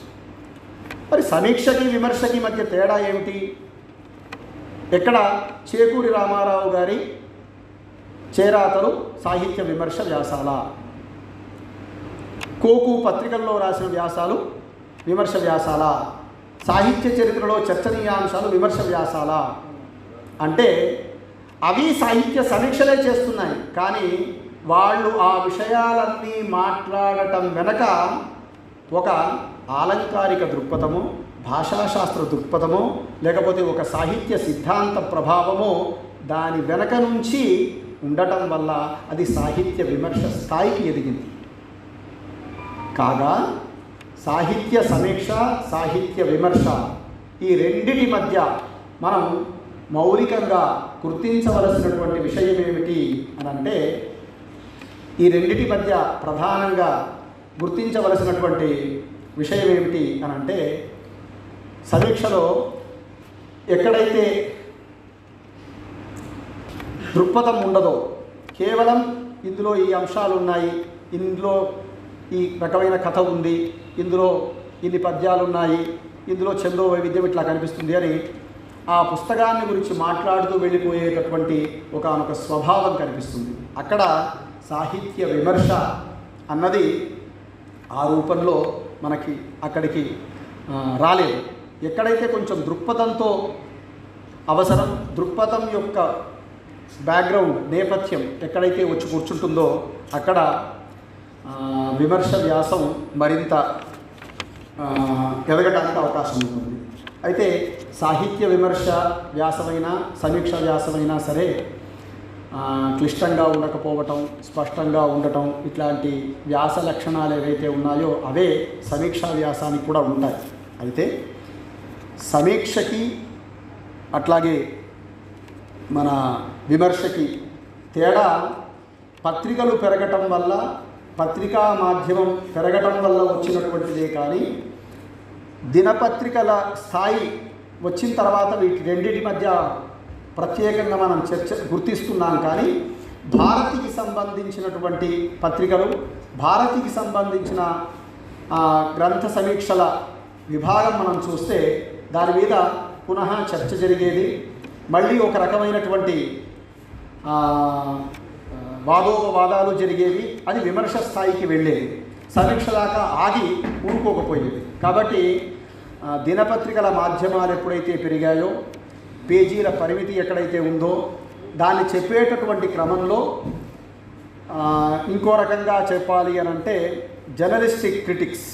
మరి సమీక్షకి విమర్శకి మధ్య తేడా ఏమిటి? ఎక్కడ చేకూరి రామారావు గారి చేరాతలు సాహిత్య విమర్శ వ్యాసాల, కోకు పత్రికల్లో రాసిన వ్యాసాలు విమర్శ వ్యాసాల, సాహిత్య చరిత్రలో చర్చనీయాంశాలు విమర్శ వ్యాసాల అంటే అవి సాహిత్య సమీక్షలే చేస్తున్నాయి. కానీ వాళ్ళు ఆ విషయాలన్నీ మాట్లాడటం వెనక ఒక ఆలంకారిక దృక్పథము, భాషాశాస్త్ర దృక్పథము, లేకపోతే ఒక సాహిత్య సిద్ధాంత ప్రభావము దాని వెనక నుంచి ఉండటం వల్ల అది సాహిత్య విమర్శ స్థాయికి ఎదిగింది. కాగా సాహిత్య సమీక్ష, సాహిత్య విమర్శ ఈ రెండిటి మధ్య మనం మౌలికంగా గుర్తించవలసినటువంటి విషయం ఏమిటి అని అంటే, ఈ రెండిటి మధ్య ప్రధానంగా గుర్తించవలసినటువంటి విషయం ఏమిటి అని అంటే, సమీక్షలో ఎక్కడైతే దృక్పథం ఉండదో, కేవలం ఇందులో ఈ అంశాలు ఉన్నాయి, ఇందులో ఈ రకమైన కథ ఉంది, ఇందులో ఇన్ని పద్యాలు ఉన్నాయి, ఇందులో ఛందో వైవిధ్యం ఇట్లా కనిపిస్తుంది అని ఆ పుస్తకాన్ని గురించి మాట్లాడుతూ వెళ్ళిపోయేటటువంటి ఒకానొక స్వభావం కనిపిస్తుంది. అక్కడ సాహిత్య విమర్శ అన్నది ఆ రూపంలో మనకి అక్కడికి రాలేదు. ఎక్కడైతే కొంచెం దృక్పథంతో అవసరం, దృక్పథం యొక్క బ్యాక్గ్రౌండ్ నేపథ్యం ఎక్కడైతే వచ్చి కూర్చుంటుందో అక్కడ విమర్శ వ్యాసం మరింత ఎదగడానికి అవకాశం ఉంటుంది. అయితే సాహిత్య విమర్శ వ్యాసమైనా సమీక్ష వ్యాసమైనా సరే క్లిష్టంగా ఉండకపోవటం, స్పష్టంగా ఉండటం, ఇట్లాంటి వ్యాస లక్షణాలు ఏవైతే ఉన్నాయో అవే సమీక్షా వ్యాసానికి కూడా ఉంటాయి. అయితే సమీక్షకి అట్లాగే మన విమర్శకి తేడా పత్రికలు పెరగటం వల్ల, పత్రికా మాధ్యమం పెరగటం వల్ల వచ్చినటువంటిదే. కానీ దినపత్రికల స్థాయి వచ్చిన తర్వాత వీటి రెండింటి మధ్య ప్రత్యేకంగా మనం గుర్తిస్తున్నాం. కానీ భారతికి సంబంధించినటువంటి పత్రికలు, భారతికి సంబంధించిన గ్రంథ సమీక్షల విభాగం మనం చూస్తే దాని మీద పునః చర్చ జరిగేది, మళ్ళీ ఒక రకమైనటువంటి వాదోపవాదాలు జరిగేవి. అది విమర్శ స్థాయికి వెళ్ళేది, సమీక్ష దాకా ఆగి ఊరుకోకపోయేది. కాబట్టి దినపత్రికల మాధ్యమాలు ఎప్పుడైతే పెరిగాయో, పేజీల పరిమితి ఎక్కడైతే ఉందో, దాన్ని చెప్పేటటువంటి క్రమంలో ఇంకో రకంగా చెప్పాలి అని అంటే జర్నలిస్టిక్ క్రిటిక్స్,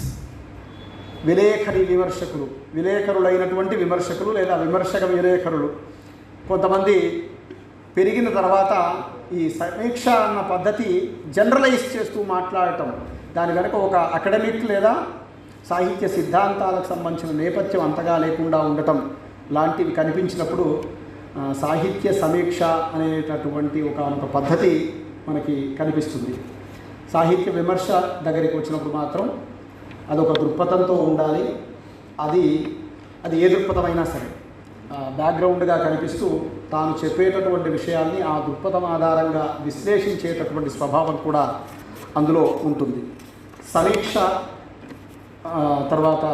విలేఖరి విమర్శకులు, విలేకరులైనటువంటి విమర్శకులు లేదా విమర్శక విలేకరులు కొంతమంది పెరిగిన తర్వాత ఈ సమీక్ష అన్న పద్ధతి జనరలైజ్ చేస్తూ మాట్లాడటం, దాని వెనక ఒక అకాడమిక్ లేదా సాహిత్య సిద్ధాంతాలకు సంబంధించిన నేపథ్యం అంతగా లేకుండా ఉండటం లాంటివి కనిపించినప్పుడు సాహిత్య సమీక్ష అనేటటువంటి ఒక పద్ధతి మనకి కనిపిస్తుంది. సాహిత్య విమర్శ దగ్గరికి వచ్చినప్పుడు మాత్రం అదొక దృక్పథంతో ఉండాలి. అది ఏ దృక్పథమైనా సరే బ్యాక్గ్రౌండ్గా కనిపిస్తూ తాను చెప్పేటటువంటి విషయాల్ని ఆ దృక్పథం ఆధారంగా విశ్లేషించేటటువంటి స్వభావం కూడా అందులో ఉంటుంది. సమీక్ష తర్వాత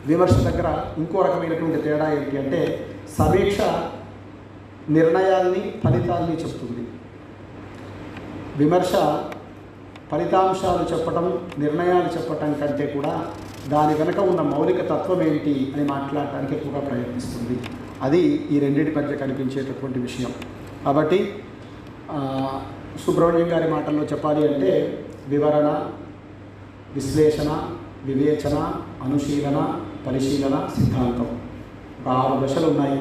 విమర్శ దగ్గర ఇంకో రకమైనటువంటి తేడా ఏంటి అంటే, సమీక్ష నిర్ణయాల్ని, ఫలితాల్ని చెప్తుంది. విమర్శ ఫలితాంశాలు చెప్పటం, నిర్ణయాలు చెప్పటం కంటే కూడా దాని వెనక ఉన్న మౌలిక తత్వం ఏంటి అని మాట్లాడటానికి ఎక్కువగా ప్రయత్నిస్తుంది. అది ఈ రెండింటి మధ్య కనిపించేటటువంటి విషయం. కాబట్టి సుబ్రహ్మణ్యం గారి మాటల్లో చెప్పాలి అంటే వివరణ, విశ్లేషణ, వివేచన, అనుశీలన, పరిశీలన, సిద్ధాంతం, 6 దశలు ఉన్నాయి.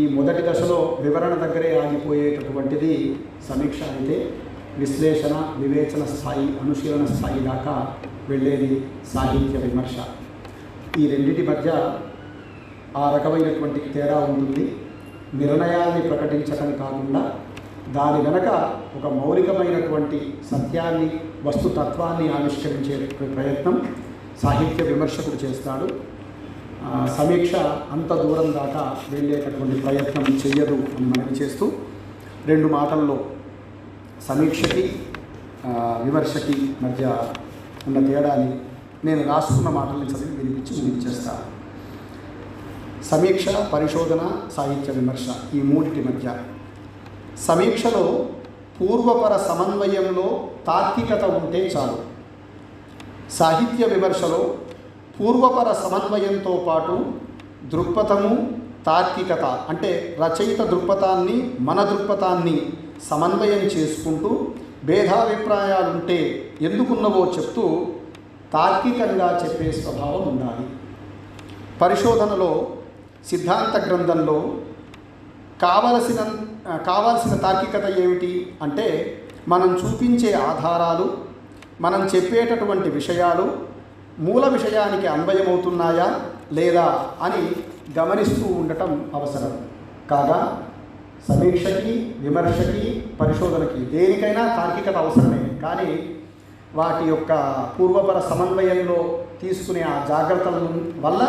ఈ మొదటి దశలో వివరణ దగ్గరే ఆగిపోయేటటువంటిది సమీక్ష అయితే, విశ్లేషణ, వివేచన స్థాయి, అనుశీలన స్థాయి దాకా వెళ్ళేది సాహిత్య విమర్శ. ఈ రెండిటి మధ్య ఆ రకమైనటువంటి తేడా ఉంటుంది. నిర్ణయాన్ని ప్రకటించడం కాకుండా దాని వెనక ఒక మౌలికమైనటువంటి సత్యాన్ని, వస్తుతత్వాన్ని ఆవిష్కరించే ప్రయత్నం సాహిత్య విమర్శకుడు చేస్తాడు. సమీక్ష అంత దూరం దాకా వెళ్ళేటటువంటి ప్రయత్నం చెయ్యదు అని మనవి చేస్తూ, 2 మాటల్లో సమీక్షకి విమర్శకి మధ్య ఉన్న తేడాని నేను రాసుకున్న మాటల్ని చదివి వినిపించి ముగించేస్తాను. సమీక్ష, పరిశోధన, సాహిత్య విమర్శ ఈ మూడిటి మధ్య సమీక్షలో పూర్వపర సమన్వయంలో తార్కికత ఉంటే చాలు. సాహిత్య విమర్శలో పూర్వపర సమన్వయంతో పాటు దృక్పథము, తార్కికత అంటే రచయిత దృక్పథాన్ని, మన దృక్పథాన్ని సమన్వయం చేసుకుంటూ భేదాభిప్రాయాలుంటే ఎందుకున్నవో చెప్తూ తార్కికంగా చెప్పే స్వభావం ఉండాలి. పరిశోధనలో, సిద్ధాంత గ్రంథంలో కావాల్సిన తార్కికత ఏమిటి అంటే మనం చూపించే ఆధారాలు, మనం చెప్పేటటువంటి విషయాలు మూల విషయానికి అన్వయమవుతున్నాయా లేదా అని గమనిస్తూ ఉండటం అవసరం. కాగా సమీక్షకి, విమర్శకి, పరిశోధనకి దేనికైనా తార్కికత అవసరమే. కానీ వాటి యొక్క పూర్వపర సమన్వయంలో తీసుకునే ఆ జాగ్రత్తల వల్ల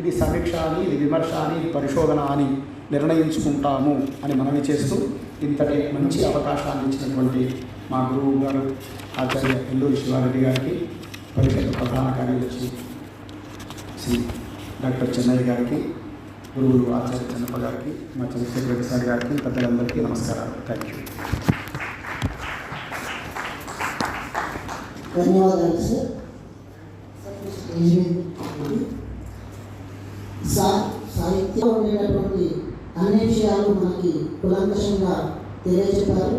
ఇది సమీక్ష అని, ఇది విమర్శ అని, ఇది పరిశోధన అని నిర్ణయించుకుంటాము అని మనవి చేస్తూ, ఇంతటి మంచి అవకాశాన్ని ఇచ్చినటువంటి మా గురువు గారు ఆచార్య ఎల్లూరి శివారెడ్డి గారికి, పరిషత్ ప్రధాన కార్యదర్శి శ్రీ డాక్టర్ చెన్నయ్య గారికి, గురువులు ఆచార్య చెన్నప్ప గారికి, మా చంద్రశేఖర సార్ గారికి, పెద్దలందరికీ నమస్కారాలు. Thank you. ధన్యవాదాలు సార్. సాహిత్యంలో ఉండేటటువంటి అన్ని విషయాలు మనకి కులంకషంగా తెలియజెప్పారు.